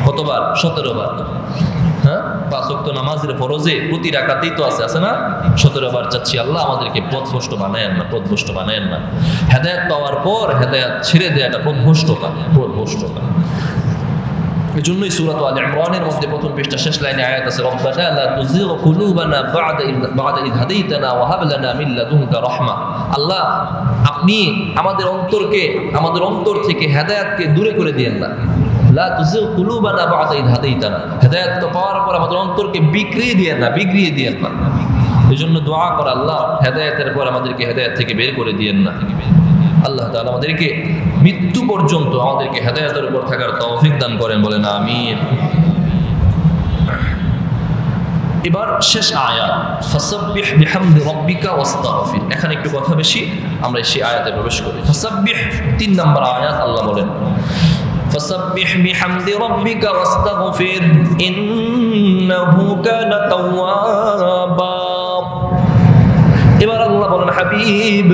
কতবার? 17 বার। হ্যাঁ, 5 ওয়াক্ত নামাজের ফরজে প্রতি রাকাতেই তো আছে না? 17 বার চাচ্ছি, আল্লাহ আমাদেরকে পথভ্রষ্ট বানায়েন না, পথভ্রষ্ট বানায়েন না। হেদায়েত পাওয়ার পর হেদায়েত ছেড়ে দেওয়াটা পথভ্রষ্টতা, পথভ্রষ্টতা। এই জন্যই সূরা আলে ইমরানের মধ্যে প্রথম পৃষ্ঠা শেষ লাইনে আয়াত আছে, রব্বানা লা তুযিগ কুলুবানা বা'দা ইয হাদাইতানা ওয়া হাব লানা মিন লাদুনকা রাহমা। আল্লাহ আপনি আমাদের অন্তর থেকে হেদায়েতকে দূরে করে দিয়েন না। লা তুযিগ কুলুবানা বা'দা ইয হাদাইতানা, হেদায়েত পাওয়ার পর আমাদের অন্তরকে বিগড়িয়ে দিয়েন না। এজন্য দোয়া করা, আল্লাহ হেদায়েতের পর আমাদেরকে হেদায়েত থেকে বের করে দিয়েন না। আল্লাহ তাআলা আমাদেরকে মৃত্যু পর্যন্ত আমাদেরকে হেদায়েতের উপর থাকার তৌফিক দান করেন, বলেন আমিন। এবার শেষ আয়াত, ফাসাব্বিহ বিহামদি রাব্বিকা ওয়াস্তাগফির। এখানে একটু কথা বেশি, আমরা সেই আয়াতে প্রবেশ করি। ফাসাব্বিহ 3 নম্বর আয়াত, আল্লাহ বলেন ফাসাব্বিহ বিহামদি রাব্বিকা ওয়াস্তাগফির ইন্নাহু কানা তাওয়াবা। এবার আল্লাহ বলেন, হাবিব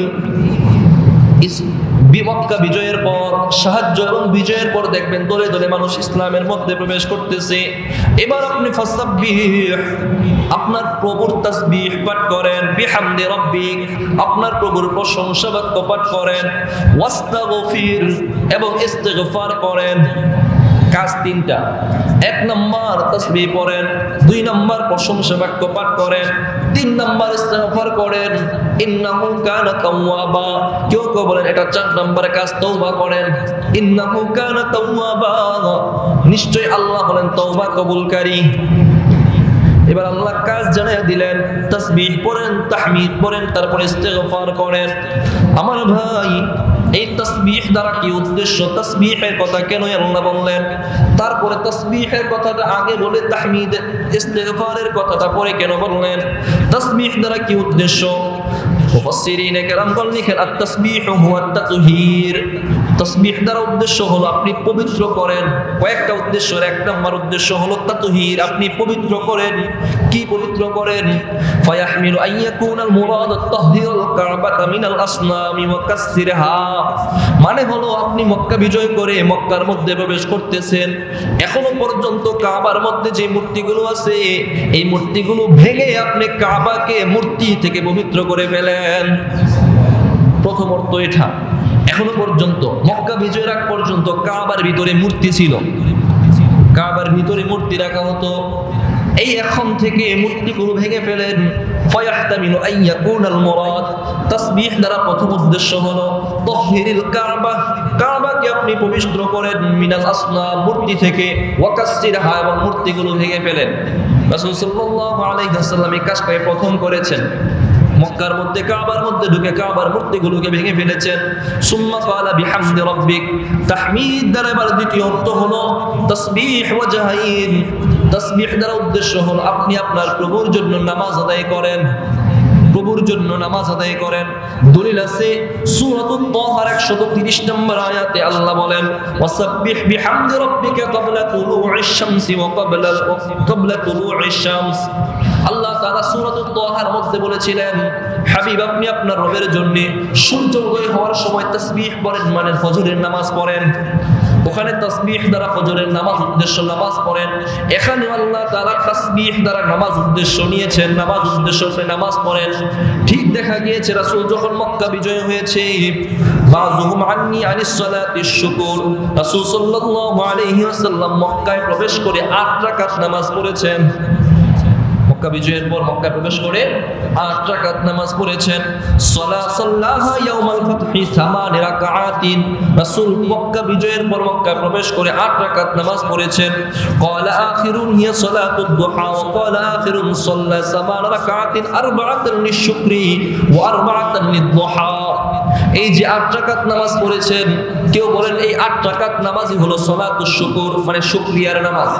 মক্কা বিজয়ের পর, সাহায্য এবং বিজয়ের পর দেখবেন দলে দলে মানুষ ইসলামের মধ্যে প্রবেশ করতেছে। এবার আপনি ফাসাব্বিহ, আপনার প্রভুর তাসবিহ পাঠ করেন, বিহামদি রাব্বিক, আপনার প্রভুর প্রশংসা বাক্য পাঠ করেন, ওয়াস্তাগফির, এবং ইস্তিগফার করেন। কাজ 3টা। 1 নম্বর তাসবিহ পড়েন, 2 নম্বর প্রশংসা বাক্য পাঠ করেন, 3 নম্বর ইস্তিগফার করেন। ইন্নাহু কানা তাওয়াবা, কেউ বলেন এটা 4 নম্বর কাজ, তওবা করেন। ইন্নাহু কানা তাওয়াবা, নিশ্চয় আল্লাহ হলেন তওবা কবুলকারী। এবার আল্লাহ কাজ জানাইয়া দিলেন, তাসবিহ পড়েন, তাহমিদ পড়েন, তারপরে ইস্তিগফার করেন। আমার ভাই, এই তাসবিহ দ্বারা কি উদ্দেশ্য? তাসবিহের কথা কেন আল্লাহ বললেন, তারপরে তাসবিহের কথাটা আগে বলে তাহমিদ ইস্তিগফারের কথাটা পরে কেন বললেন? তাসবিহ দ্বারা কি উদ্দেশ্য? মুফাসসিরিনে কেরামগণ লিখেন, আত-তাসবিহু হুয়া আত-তাতহীর। তাসবিহ দ্বারা উদ্দেশ্য হলো আপনি পবিত্র করেন। কয়েকটা উদ্দেশ্য, 1 নম্বর উদ্দেশ্য হলো তাতহীর, আপনি পবিত্র করেন। কি পবিত্র করেন? ফায়াহমিলু আইয়াকুনাল মুরাদ আত-তাহহীরুল কাবাতা মিনাল আসনামি ওয়া কাসসিরহা, মানে হলো আপনি মক্কা বিজয় করে মক্কার মধ্যে প্রবেশ করতেছেন, এখনো পর্যন্ত কাবার মধ্যে যে মূর্তিগুলো আছে এই মূর্তিগুলো ভেঙে আপনি কাবাকে মূর্তি থেকে পবিত্র করে ফেলেন। প্রথম অর্থ এটা। এখনো পর্যন্ত মক্কা বিজয়ের আগ পর্যন্ত কাবার ভিতরে মূর্তি ছিল, কাবার ভিতরে মূর্তি রাখা হতো, এই এখন থেকে মূর্তিগুলো ভেঙে ফেলেন। ফায়াহতামিলু আন ইয়াকুনাল মুরাদ, তাসবিহ দ্বারা প্রথম উদ্দেশ্য হলো তাহহিরুল কাবা, কাবাকে আপনি পবিত্র করেন, মিনাল আসনাম, মূর্তি থেকে, ওয়া কাসসিরহা, এবং মূর্তিগুলো ভেঙে ফেলেন। রাসূল সাল্লাল্লাহু আলাইহি ওয়াসাল্লাম এই কাজটাই প্রথম করেছেন। মক্কার মধ্যে কাবার মধ্যে ঢুকে কাবার মূর্তিগুলোকে ভেঙে ফেলেছেন। সুম্মা ক্বালা বিহামদি রাব্বিক, তাহমিদ দ্বারা এবার দ্বিতীয় অর্থ হলো তাসবিহ ওয়া জাহিদ। তাসবিহ দ্বারা উদ্দেশ্য হলো আপনি আপনার প্রভুর জন্য নামাজ আদায় করেন, প্রভুর জন্য নামাজ আদায় করেন। দলিল আছে সূরাতুত তাহার 130 নম্বর আয়াতে আল্লাহ বলেন, ওয়াসাব্বিহ বিহামদি রাব্বিকা ক্বাবলা তুলুইশ শামসি ওয়া ক্বাবলা তুলুইশ শামস। আল্লাহ তাআলা সূরাতুত তাহার মধ্যে বলেছিলেন, হাবিব আপনি আপনার রবের জন্য সূর্য উদয় হওয়ার সময় তাসবিহ পড়েন, মানে ফজরের নামাজ পড়েন। ওখানে তাসবিহ দ্বারা ফজরের নামাজ উদ্দেশ্য নামাজ পড়েন। এখানে আল্লাহ তাআলা তাসবিহ দ্বারা নামাজ উদ্দেশ্য নিয়েছেন, নামাজ উদ্দেশ্য করে নামাজ পড়েন। ঠিক দেখা গিয়েছে রাসূল যখন মক্কা বিজয় হয়েছে, বাযুহুম আন্নী আনিস সালাতিশ শুকুর, রাসূল সাল্লাল্লাহু আলাইহি ওয়াসাল্লাম মক্কায় প্রবেশ করে 8 রাকাত নামাজ পড়েছেন। মক্কা বিজয়ের পর মক্কায় প্রবেশ করে 8 রাকাত নামাজ পড়েছেন। সাল্লাহা ইয়াউমাল ফাতহি 8 রাকাআতিন, রাসূল মক্কা বিজয়ের পর মক্কায় প্রবেশ করে 8 রাকাত নামাজ পড়েছেন। ক্বালা আখিরুন হিয়া সালাতুদ দুহা ওয়া ক্বালা আখিরুন সাল্লা 8 রাকাআতিন আরবাআতান লিশ-শুকরি ওয়া আরবাআতান লিদ-দুহা। এই যে 8 রাকাত নামাজ পড়েছেন, কেউ বলেন এই 8 রাকাত নামাজই হলো সালাতুশ শুকর, মানে শুকরিয়ার নামাজ।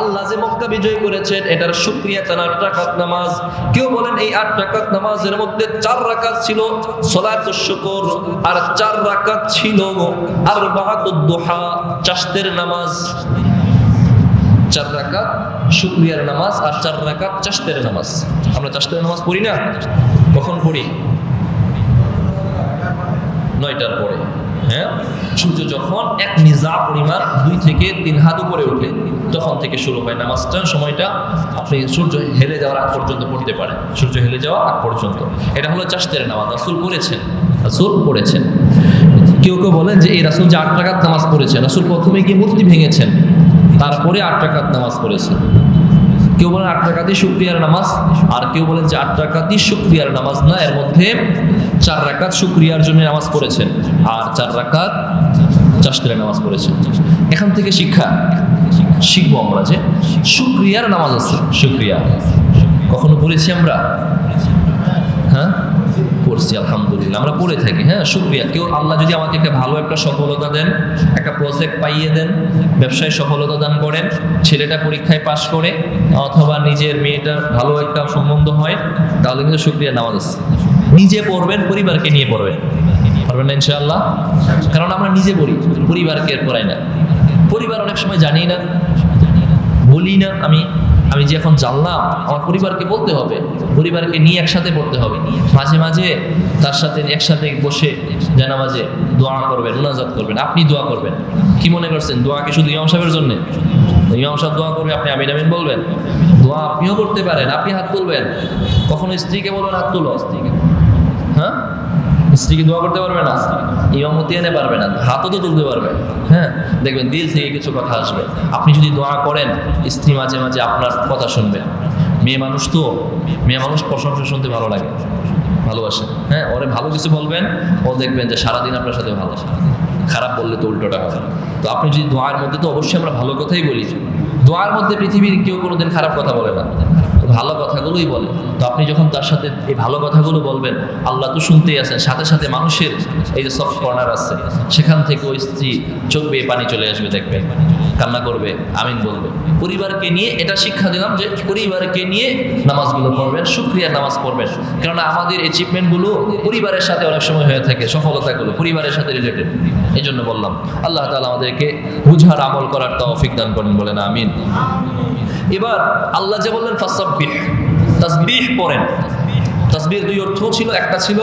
আল্লাহ যে মক্কা বিজয় করেছেন এটার শুকরিয়া 8 রাকাত নামাজ। কেউ বলেন এই 8 রাকাত নামাজের মধ্যে 4 রাকাত ছিল সালাতুশ শুকর, আর 4 রাকাত ছিল আরবাআতুদ দুহা, চাশতের নামাজ। 4 রাকাত শুকরিয়ার নামাজ আর 4 রাকাত চাশতের নামাজ। আমরা চাশতের নামাজ পড়ি না? কখন পড়ি? 9টার পরে। হ্যাঁ, সূর্য যখন এক নিজা পরিমাণ 2 থেকে 3 হাত উপরে ওঠে তখন থেকে শুরু হয় নামাজটা। সময়টা আপনি সূর্য হেলে যাওয়ার আগ পর্যন্ত পড়তে পারেন, সূর্য হেলে যাওয়ার আগ পর্যন্ত। এটা হলো চাশতের নামাজ, রাসূল পড়েছেন, রাসূল পড়েছেন। কেউ কেউ বলেন যে এই রাসূল যে 8 রাকাত নামাজ পড়েছেন, রাসূল প্রথমে গিয়ে মূর্তি ভেঙেছেন, তারপরে 8 রাকাত নামাজ পড়েছেন। কেউ বলেন 8 রাকাতই শুকরিয়ার নামাজ, আর কেউ বলেন যে 8 রাকাতই শুকরিয়ার নামাজ না, এর মধ্যে 4 রাকাত শুকরিয়ার জন্য নামাজ পড়েছেন আর 4 রাকাত চাশতের নামাজ পড়েছেন। এখান থেকে শিখবো আমরা যে শুকরিয়ার নামাজ আছে। শুকরিয়া কখনো পড়েছি আমরা? হ্যাঁ, পড়ছি, আলহামদুলিল্লাহ, আমরা পড়ে থাকি। হ্যাঁ, শুকরিয়া। কেউ আল্লাহ যদি আমাকে একটা ভালো একটা সফলতা দেন, একটা প্রজেক্ট পাইয়ে দেন, ব্যবসায় সফলতা দান করেন, ছেলেটা পরীক্ষায় পাশ করে, অথবা নিজের মেয়েটার ভালো একটা সম্বন্ধ হয়, তাহলে কিন্তু শুকরিয়ার নামাজ আছে। নিজে পড়বেন, পরিবারকে নিয়ে পড়বেন, পারবেন না ইনশাআল্লাহ? কারণ আমরা নিজে পড়ি, পরিবারকে পড়াই না। পরিবার অনেক সময় জানি না, বলি না। আমি যে এখন জানলাম, আমার পরিবারকে বলতে হবে, পরিবারকে নিয়ে একসাথে পড়তে হবে। মাঝে মাঝে তার সাথে একসাথে বসে জানামাজে দোয়া করবেন, মুনাজাত করবেন। আপনি দোয়া করবেন, কি মনে করছেন দোয়া কি শুধু ইমাম সাহেবের জন্য? ইমাম সাহেব দোয়া করবে, আপনি আমিন আমিন বলবেন। দোয়া আপনিও করতে পারেন, আপনি হাত তুলবেন। কখনো স্ত্রীকে বলবেন হাত তুলো, হ্যাঁ, স্ত্রীকে দোয়া করতে পারবে না, ইমামতি এনে পারবে না, হাতও তো তুলতে পারবে। হ্যাঁ, দেখবেন দিল থেকে কিছু কথা আসবে। আপনি যদি দোয়া করেন, স্ত্রী মাঝে মাঝে আপনার কথা শুনবে। মেয়ে মানুষ তো, মেয়ে মানুষ প্রশংসা শুনতে ভালো লাগে, ভালোবাসে। হ্যাঁ, ওরে ভালো কিছু বলবেন, ও দেখবেন যে সারাদিন আপনার সাথে ভালো। খারাপ বললে তো উল্টোটা হবে। তো আপনি যদি দোয়ার মধ্যে, তো অবশ্যই আমরা ভালো কথাই বলি। দোয়ার মধ্যে পৃথিবীর কেউ কোনোদিন খারাপ কথা বলে না, ভালো কথাগুলোই বলে। তো আপনি যখন তার সাথে এই ভালো কথাগুলো বলবেন, আল্লাহ তো শুনতেই আছেন, সাথে সাথে মানুষের এই যে সফট কর্নার আছে, সেখান থেকে ওই স্ত্রী চোখ বেয়ে পানি চলে আসবে, দেখবেন, কান্না করবে, আমিন বলবে। পরিবারকে নিয়ে এটা শিক্ষা দিলাম যে পরিবারকে নিয়ে নামাজগুলো পড়বেন, শুকরিয়ার নামাজ পড়বেন। কেননা আমাদের অ্যাচিভমেন্টগুলো পরিবারের সাথে অনেক সময় হয়ে থাকে, সফলতাগুলো পরিবারের সাথে রিলেটেড। এই জন্য বললাম, আল্লাহ তাআলা আমাদেরকে বুঝার, আমল করার তৌফিক দান করেন, বলেন আমিন। এবার আল্লাহ যে বললেন ফাসাব্বিহ, তাসবিহ পড়েন। তাসবিহ 2 অর্থ ছিল, একটা ছিল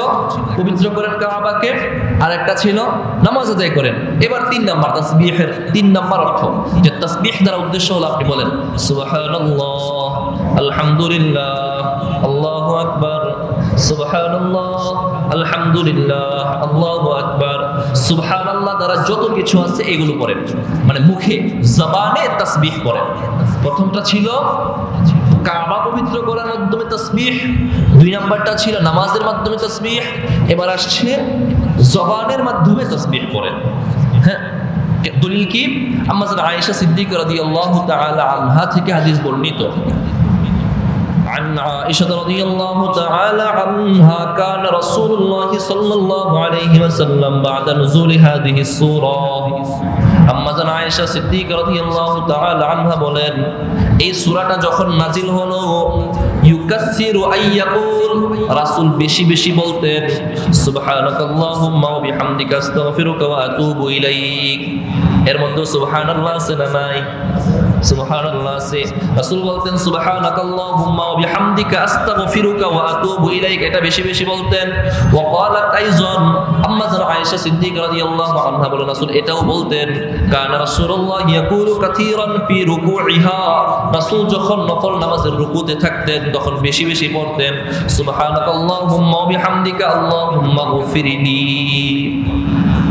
পবিত্র করেন কাবাকে, আর একটা ছিল নামাজ আদায় করেন। এবার 3 নাম্বার, তাসবিহের 3 নাম্বার অর্থ, যে তাসবিহ দ্বারা উদ্দেশ্য হলো আপনি বলেন সুবহানাল্লাহ, আলহামদুলিল্লাহ, আল্লাহু আকবার, সুবহানাল্লাহ, আলহামদুলিল্লাহ, আল্লাহু আকবার। সুবহানাল্লাহ দ্বারা যত কিছু আছে এগুলো পড়েন, মানে মুখে, জবানে তাসবিহ পড়েন। প্রথমটা ছিল কাবা পবিত্র করার মাধ্যমে তাসবিহ, 2 নাম্বারটা ছিল নামাজের মাধ্যমে তাসবিহ, এবার আসছে জবানের মাধ্যমে তাসবিহ করেন। হ্যাঁ, দলিল কি? আম্মা জান আয়েশা সিদ্দিকা রাদিয়াল্লাহু তাআলা আনহা থেকে হাদিস বর্ণিত। عن عائشة رضي الله تعالى عنها كان رسول الله صلى الله عليه وسلم بعد نزول هذه السورة আম্মা জান আয়েশা সিদ্দিকা রাদিয়াল্লাহু তাআলা আনহা বলেন, এই সূরাটা যখন নাজিল হলো ইউকাসসিরু আইয়াকুল, রাসূল বেশি বেশি বলতেন সুবহানাকাল্লাহুম্মা ওয়া বিহামদিকা আস্তাগফিরুকা ওয়া আতুবু ইলাইক। এর মধ্যে সুবহানাল্লাহ আছে না নাই? সুবহানাল্লাহ আছে। রাসূল বলতেন সুবহানাকাল্লাহুম্মা ওয়া বিহামদিকা আস্তাগফিরুকা ওয়া আতুবু ইলাইক, এটা বেশি বেশি বলতেন। ওয়া ক্বালাত আইযান, আম্মা জান আয়েশা সিদ্দিকা রাদিয়াল্লাহু আনহা বলেন রাসূল এটাও বলতেন কানা রাসূলুল্লাহ ইয়াকুলু কাসীরান ফি রুকুইহা, রাসূল যখন নফল নামাজের রুকুতে থাকতেন তখন বেশি বেশি পড়তেন সুবহানাকাল্লাহুম্মা ওয়া বিহামদিকা আল্লাহুম্মা গফিরলি।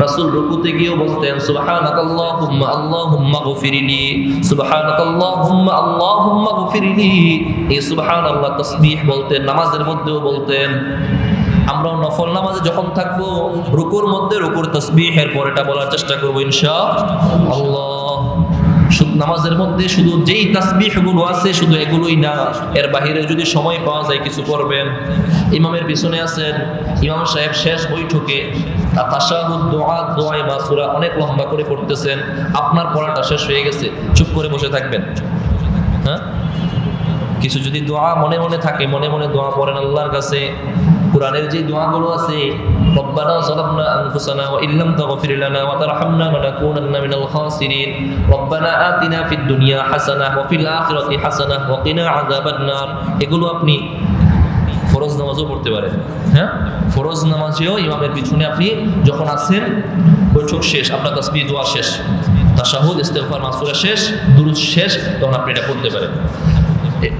রাসূল রুকুতে গিয়েও বলতেন সুবহানাকাল্লাহুম্মা আল্লাহুম্মা গফিরলি, সুবহানাকাল্লাহুম্মা আল্লাহুম্মা গফিরলি। এই সুবহানাল্লাহ তাসবিহ বলতেন, নামাজের মধ্যেও বলতেন। আমরাও নফল নামাজে যখন থাকবো রুকুর মধ্যে রুকুর তাসবিহের পরেটা বলার চেষ্টা করবো ইনশাআল্লাহ। নামাজের মধ্যে শুধু যেই তাসবিহগুলো আছে শুধু এগুলোই না, এর বাহিরে যদি সময় পাওয়া যায় কিছু করবেন। ইমামের পিছনে আছেন, ইমাম সাহেব শেষ বৈঠকে তাশাহুদ দোয়া বা সূরা অনেক লম্বা করে পড়তেছেন, আপনার পড়াটা শেষ হয়ে গেছে, চুপ করে বসে থাকবেন। হ্যাঁ, কিছু যদি দোয়া মনে মনে থাকে মনে মনে দোয়া পড়েন আল্লাহর কাছে। কোরআনের যে দোয়াগুলো আছে রব্বানা যালামনা আনফুসানা ওয়া ইল্লাম তাগফির লানা ওয়া তারহামনা লানাকুনান্না মিনাল খাসিরিন রব্বানা আতিনা ফিদ দুনিয়া হাসানাহ ওয়া ফিল আখিরাতি হাসানাহ ওয়া কিনা আযাবান নার, এগুলো আপনি ফরজ নামাজও পড়তে পারেন। হ্যাঁ, ফরজ নামাজেও ইমামের পিছনে আপনি যখন আছেন বৈঠক শেষ, আপনার তাসবিহ দোয়া শেষ, তাশাহুদ ইস্তিগফার মাসুরা শেষ, দুরূদ শেষ, তখন আপনি এটা পড়তে পারেন।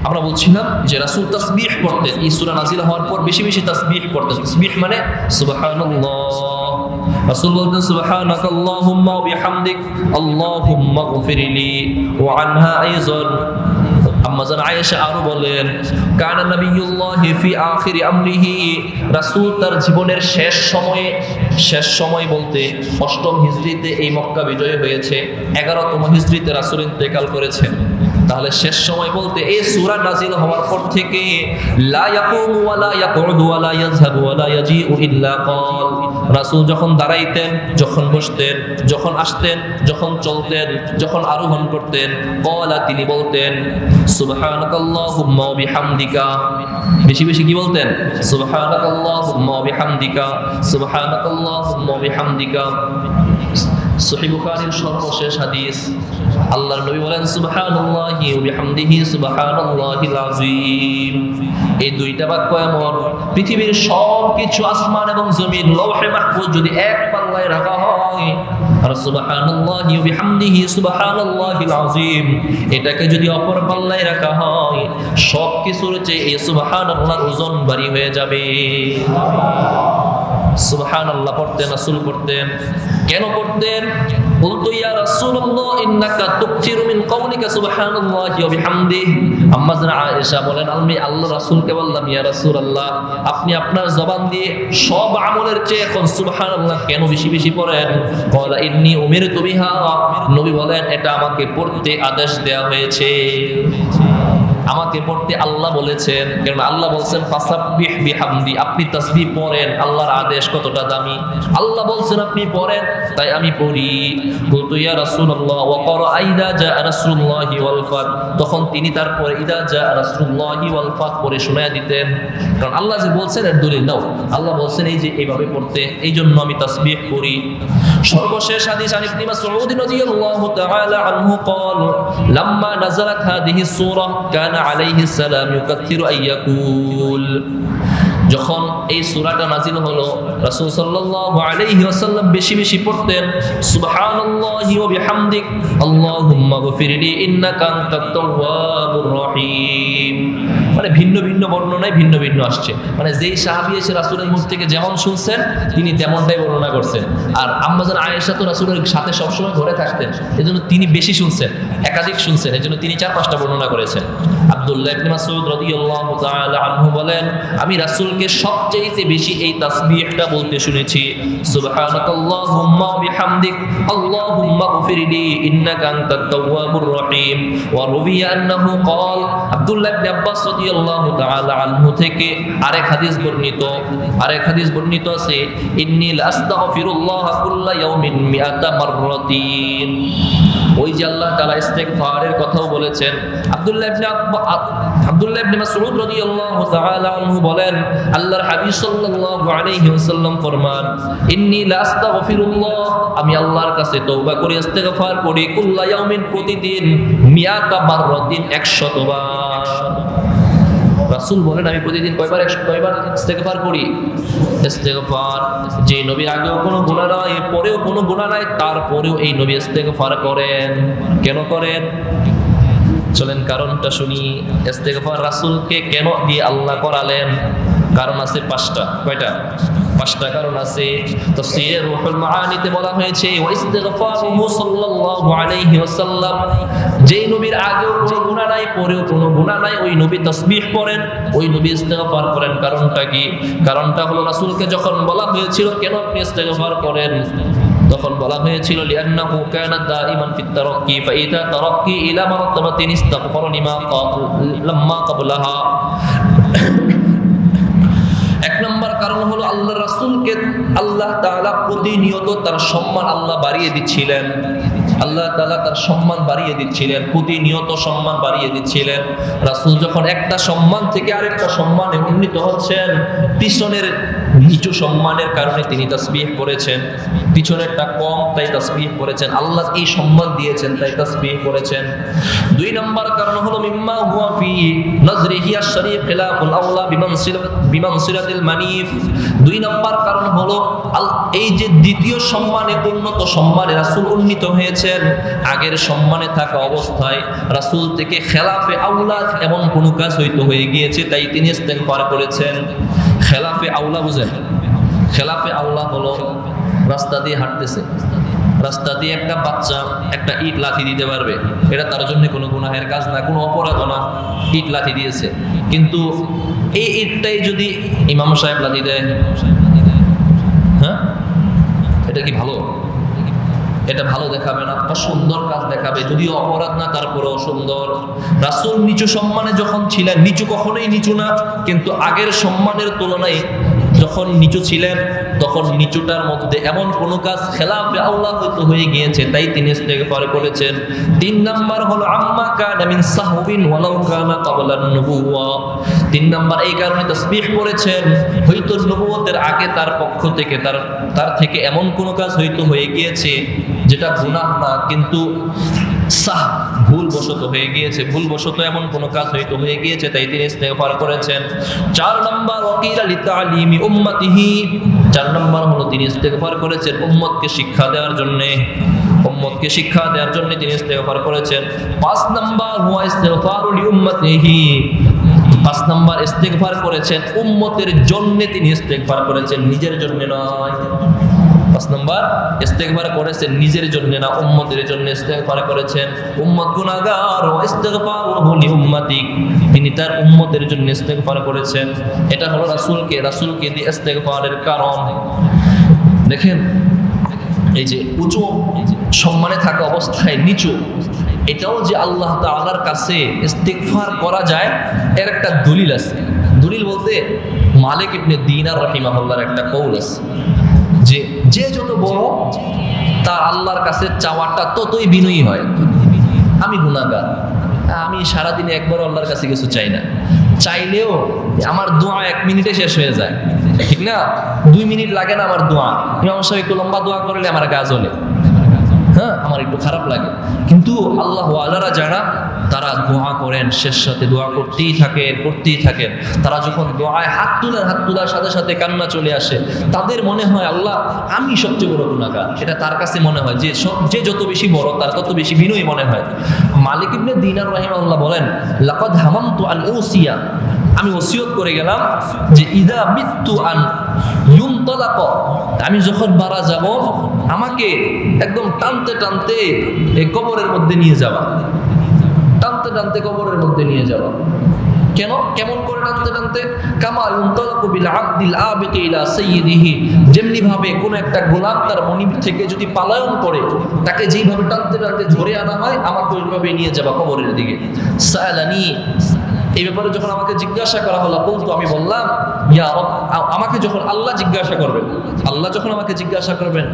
আমরা বলছিলাম যে রাসূল তাসবিহ পড়তেন, এই সূরা নাযিল হওয়ার পর বেশি বেশি তাসবিহ পড়তেন। তাসবিহ মানে সুবহানাল্লাহ। রাসূল বলতেন সুবহানাকাল্লাহুম্মা ওয়া বিহামদিক আল্লাহুম্মা গফিরলি ওয়া আনহা আইযান। আম্মা জান আয়েশা আরো বলেন কানা নবিয়ুল্লাহি ফি আখিরি আমরিহি, রাসূল তার জীবনের শেষ সময় বলতে 8ম হিজরিতে এই মক্কা বিজয় হয়েছে, 11তম হিজরিতে রাসূল ইন্তেকাল করেছেন। তাহলে শেষ সময় বলতে এই সূরা নাযিল হওয়ার পর থেকে লা ইয়াকুমু ওয়া লা ইয়াকুদু ওয়া লা ইয়াযহাবু ওয়া লা ইয়াজিউ ইল্লা ক্বাল, রাসূল যখন দাঁড়াইতেন, যখন বসতেন, যখন আসতেন, যখন চলতেন, যখন আরোহণ করতেন, ক্বালা তিনি বলতেন সুবহানাকাল্লাহুম্মা ওয়া বিহামদিকা, বেশি বেশি কি বলতেন সুবহানাকাল্লাহুম্মা ওয়া বিহামদিকা, সুবহানাকাল্লাহুম্মা ওয়া বিহামদিকা। সহিহ বুখারীর সর্বশেষ হাদিস, আল্লাহর নবী বলেন সুবহানাল্লাহি ওয়া বিহামদিহি সুবহানাল্লাহিল আযীম। এই দুইটা বাক্য এমন, পৃথিবীর সব কিছু আসমান এবং জমিন লৌহে মাহফুজ যদি এক পাল্লায় রাখা হয় আর সুবহানাল্লাহি ওয়া বিহামদিহি সুবহানাল্লাহিল আযীম এটাকে যদি অপর পাল্লায় রাখা হয়, সব কিছুর চেয়ে এই সুবহানাল্লাহর ওজন ভারী হয়ে যাবে। সুবহানাল্লাহ পড়তেন, রাসূল পড়তেন। কেন পড়তেন? বলতো ইয়া রাসূলুল্লাহ ইন্নাকা তুকথিরু মিন কওলিকা সুবহানাল্লাহি ওয়া বিহামদিহি। আম্মা জান আয়েশা বলেন আমি আল্লাহ রাসূলকে বললাম ইয়া রাসূলুল্লাহ আপনি আপনার জবান দিয়ে সব আমলের চেয়ে এখন সুবহানাল্লাহ কেন বেশি বেশি পড়েন? ক্বালা ইন্নী উমিরতু বিহা, নবী বলেন এটা আমাকে পড়তে আদেশ দেয়া হয়েছে, আমাকে পড়তে আল্লাহ বলেছেন। কারণ আল্লাহ বলছেন ফাসাব্বিহ বিহামদি, আপনি তাসবিহ পড়েন, আল্লাহর আদেশ কতটা দামি। আল্লাহ বলছেন আপনি পড়েন, তাই আমি পড়ি। বলতো ইয়া রাসূলুল্লাহ ওয়া ক্বারা ইযা জাআ রাসূলুল্লাহি ওয়াল ফাত, তখন তিনি তারপরে ইযা জাআ রাসূলুল্লাহি ওয়াল ফাত পড়ে শোনায়া দিতেন। কারণ আল্লাহ যে বলছেন এর দলিল নাও, আল্লাহ বলছেন এই যে এইভাবে পড়তে, এই জন্য আমি তাসবিহ পড়ি। সর্বশেষ হাদিস আন ইবনে মাসউদ রাদিয়াল্লাহু তাআলা আনহু قال لما نزلت هذه السورة كان عليه السلام يكثر أن يقول, যখন এই সূরাটা নাযিল হলো রাসূল সাল্লাল্লাহু আলাইহি ওয়াসাল্লাম বেশি বেশি পড়তেন সুবহানাল্লাহি ওয়া বিহামদিক আল্লাহুম্মা গফিরলি ইন্নাকা আনতাত তাওয়াবুর রহিম। মানে ভিন্ন ভিন্ন বর্ণনায় ভিন্ন ভিন্ন আসছে, মানে যেই সাহাবী এসে রাসূলের মুখ থেকে যেমন শুনছেন তিনি তেমনটাই বর্ণনা করছেন। আর আম্মাজান আয়েশা তো রাসূলের সাথে সবসময় ঘরে থাকতেন, এজন্য তিনি বেশি শুনছেন, একাধিক শুনছেন, এজন্য তিনি 4-5টা বর্ণনা করেছেন। আব্দুল্লাহ ইবনে মাসউদ রাদিয়াল্লাহু তাআলা আনহু বলেন, আমি রাসূলকে সবচেয়ে বেশি এই তাসবিহটা বলতে শুনেছি, সুবহানাকাল্লাহুম্মা ওয়া বিহামদিক আল্লাহুম্মা গফিরলি ইন্নাকা আনতাত তাওয়াবুর রহিম। ওয়া রুবিয়া আন্নাহু ক্বাল, আব্দুল্লাহ ইবনে আব্বাস রাদিয়াল্লাহু তাআলা আনহু থেকে আরেক হাদিস বর্ণিত আছে, ইন্নী লাস্তাগফিরুল্লাহ কুল্লা ইয়াউমিন মিআতা মাররাতিন। ওই যে আল্লাহ তাআলা ইস্তিগফারের কথাও বলেছেন। আব্দুল্লাহ ইবনে মাসউদ রাদিয়াল্লাহু তাআলা আনহু বলেন, আল্লাহর হাবিব সাল্লাল্লাহু আলাইহি ওয়াসাল্লাম ফরমান, ইন্নী লাস্তাগফিরুল্লাহ, আমি আল্লাহর কাছে তওবা করি, ইস্তিগফার করি, কুল্লা ইয়াউমিন, প্রতিদিন, মিআতা মাররাতিন, 100 বার। রাসূল বলেন আমি প্রতিদিন কয়বার ইস্তিগফার করি? ইস্তিগফার, যে নবীর আগেও কোনো গুনাহ নাই, পরেও কোনো গুনাহ নাই, তারপরেও এই নবী ইস্তিগফার করেন। কেন করেন? চলেন কারণটা শুনি। ইস্তিগফার রাসূলকে কেন দিয়ে আল্লাহ করালেন? কারণ আছে 5টা। কয়টা? 5টা কারণ আছে। তাফসীরে রূহুল মাআনিতে বলা হয়েছে, ওয়া ইস্তিগফারুহু সাল্লাল্লাহু আলাইহি ওয়াসাল্লাম, যেই নবীর আগেও কোনো গুনাহ নাই, পরেও কোনো গুনাহ নাই, ওই নবী তাসবিহ পড়েন, ওই নবী ইস্তিগফার করেন। কারণটা কি? কারণটা হলো রাসূলকে যখন বলা হয়েছিল কেন আপনি ইস্তিগফার করেন, তখন বলা হয়েছিল, লিআন্নাহু কানা দাইমান ফিত তারাক্কি ফাইদা তারাক্কি ইলা মারতাবাতিন ইস্তাগফারা লাম্মা ক্বাবলাহা। এক নম্বর কারণ হলো আল্লাহ রাসূলকে আল্লাহ তাআলা প্রতিনিয়ত তার সম্মান আল্লাহ বাড়িয়ে দিচ্ছিলেন। আল্লাহ তাআলা তার সম্মান বাড়িয়ে দিচ্ছিলেন, প্রতিনিয়ত সম্মান বাড়িয়ে দিচ্ছিলেন। রাসূল যখন একটা সম্মান থেকে আরেকটা সম্মানে উন্নীত হচ্ছেন, পিছনের নিচু সম্মানের কারণে তিনি তাসবিহ করেছেন, পিছনেরটা কম তাই তাসবিহ করেছেন, আল্লাহ এই সম্মান দিয়েছেন তাই তাসবিহ করেছেন। 2 নম্বর কারণ হলো মিম্মা হুয়া ফি নজরিহি আশ-শরীফ খিলাফুল আওলা বিমানসিলাতিল মানিফ। 2 নম্বর কারণ হলো এই যে দ্বিতীয় সম্মানে, উন্নত সম্মানে রাসূল উন্নীত হয়েছেন, আগের সম্মানে থাকা অবস্থায় রাসূল থেকে খেলাফে আওলা এমন কোনো কাজ হয়তো হয়ে গিয়েছে, তাই তিনি ইস্তিগফার করেছেন। খেলাফে আওলা বুঝেন? খেলাফে আওলা হলো রাস্তা দিয়ে হাঁটতেছে, রাস্তা দিয়ে একটা বাচ্চা একটা ইট লাথি দিতে পারবে, এটা তার জন্য কোনো গুনাহের কাজ না, কোনো অপরাধ না, ইট লাথি দিয়েছে। কিন্তু এই ইটটাই যদি ইমাম সাহেব লাথি দেয়, হ্যাঁ, এটা কি ভালো? এটা ভালো দেখাবে না, অসুন্দর কাজ দেখাবে, যদিও অপরাধ না তারপরেও সুন্দর। রাসূল নিচু সম্মানে যখন ছিলেন, নিচু কখনোই নিচু না, কিন্তু আগের সম্মানের তুলনায় যখন নিচু ছিলেন তখন নিচুটার মধ্যে এমন কোনো কাজ খেলাফে আল্লাহ হয়তো হয়ে গিয়েছে, তাই তিনি ইস্তিগফার করেছেন। 3 নাম্বার হলো আম্মা কানা মিন সাহবিন ওয়ালাউ কানা ক্বাবলান নবুওয়া। 3 নাম্বার এই কারণে তাসবিহ করেছেন, হয়তো নবুয়তের আগে তার পক্ষ থেকে তার থেকে এমন কোনো কাজ হয়তো হয়ে গিয়েছে যেটা গুনাহ না, কিন্তু ভুলবশত হয়ে গিয়েছে, ভুলবশত এমন কোনো কাজ হয়তো হয়ে গিয়েছে, তাই তিনি ইস্তিগফার করেছেন। 4 নম্বর ওয়াকিলা লিতালিমি উম্মতিহি। 4 নম্বর হলো তিনি ইস্তিগফার করেছেন উম্মতকে শিক্ষা দেওয়ার জন্য, উম্মতকে শিক্ষা দেওয়ার জন্য তিনি ইস্তিগফার করেছেন। 5 নম্বর হুয়া ইস্তিগফারু লিউম্মতিহি। 5 নম্বর ইস্তিগফার করেছেন উম্মতের জন্য, তিনি ইস্তিগফার করেছেন, নিজের জন্য নয়। 5 নম্বর ইস্তিগফার করেছেন নিজের জন্য না, উম্মতের জন্য ইস্তিগফার করেছেন। উম্মত গুনাহগার, ওয়া ইস্তিগফারুহু লিউম্মাতিক, তিনি তার উম্মতের জন্য ইস্তিগফার করেছেন। এটা হলো রাসূলকে দিয়ে ইস্তিগফারের কারণ। দেখেন এই যে উঁচু সম্মানে থাকা অবস্থায় নিচু, এটাও যে আল্লাহ তাআলার কাছে ইস্তিগফার করা যায় এর একটা দলিল আছে। দলিল বলতে মালিক ইবনে দিনার রাহিমাহুল্লাহর একটা কওল আছে যে যে যত বড় তার আল্লাহর কাছে চাওয়াটা ততই বিনয়ী হয়। আমি গুনাহগার, আমি সারাদিনে একবার আল্লাহর কাছে কিছু চাই না, চাইলেও আমার দোয়া 1 মিনিটে শেষ হয়ে যায়, ঠিক না? 2 মিনিট লাগে না আমার দোয়া। ইমাম সাহেব একটু লম্বা দোয়া করলে আমার গা জ্বলে, হ্যাঁ, আমার একটু খারাপ লাগে। কিন্তু আল্লাহ ওয়ালারা যারা, তারা দোয়া করেন, শেষ সাথে দোয়া করতেই থাকেন। তারা যখন দোয়ায় হাত তোলার সাথে সাথে কান্না চলে আসে। তাদের মনে হয় আল্লাহ আমি সবচেয়ে বড় গুনাহগার, এটা তার কাছে মনে হয়। যে যত বেশি বড় তার তত বেশি বিনয়ী মনে হয়। মালিক ইবনে দিনার রাহিমাহুল্লাহ বলেন, লাকাদ হামামতু আন উসিয়া, আমি ওসিয়ত করে গেলাম যে ইদা মিত্তু আন ইউনতালাক, আমি যখন মারা যাব আমাকে একদম টানতে এই কবরের মধ্যে নিয়ে যাওয়া, টানতে কবরের মধ্যে নিয়ে যাওয়া। কেমন করে টানতে? কামা ইউনতালাকু বিল আবদিল আবিকি ইলা সাইয়্যিদিহি, যেমনি ভাবে কোন একটা গোলাম তার মনিব থেকে যদি পলায়ন করে, তাকে যেইভাবে টানতে ধরে আনা হয়, আমাকে ওইভাবে নিয়ে যাওয়া কবরের দিকে। সালানি, এই ব্যাপারে যখন আমাকে জিজ্ঞাসা করা হলো, বলতো আমি বললাম ইয়া রব, আমাকে যখন আল্লাহ জিজ্ঞাসা করবেন,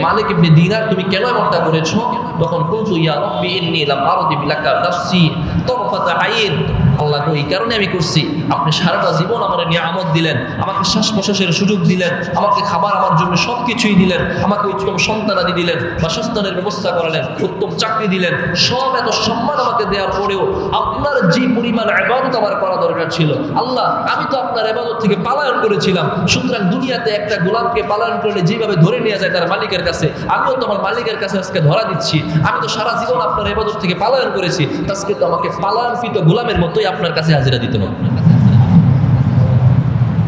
মালিক ইবনে দিনার তুমি কেন এমনটা করেছো, তখন বলতো ইয়া রব্বি ইন্নী লাম আরদি বিলাকা নাফসি তরফাতা আইন, আল্লাহ এই কারণে আমি করছি, আপনি সারাটা জীবন আমার নিয়ামত দিলেন, আমাকে শ্বাস প্রশ্বাসের সুযোগ দিলেন, আমাকে খাবার আমার জন্য সবকিছুই দিলেন, আমাকে উত্তম সন্তানাদি দিলেন, বাসস্থানের ব্যবস্থা করালেন, উত্তম চাকরি দিলেন, সব এত সম্মান আমাকে দেওয়ার পরেও আপনার যে পরিমাণ ইবাদত আমার করা দরকার ছিল, আল্লাহ আমি তো আপনার ইবাদত থেকে পালায়ন করেছিলাম। সুতরাং দুনিয়াতে একটা গোলামকে পালায়ন করলে যেভাবে ধরে নিয়ে যায় তার মালিকের কাছে, আমিও তো আমার মালিকের কাছে আজকে ধরা দিচ্ছি। আমি তো সারা জীবন আপনার ইবাদত থেকে পালায়ন করেছি, আজকে তো আমাকে পালায়নকৃত গোলামের মতোই আপনার কাছে হাজিরা দিতে হবে,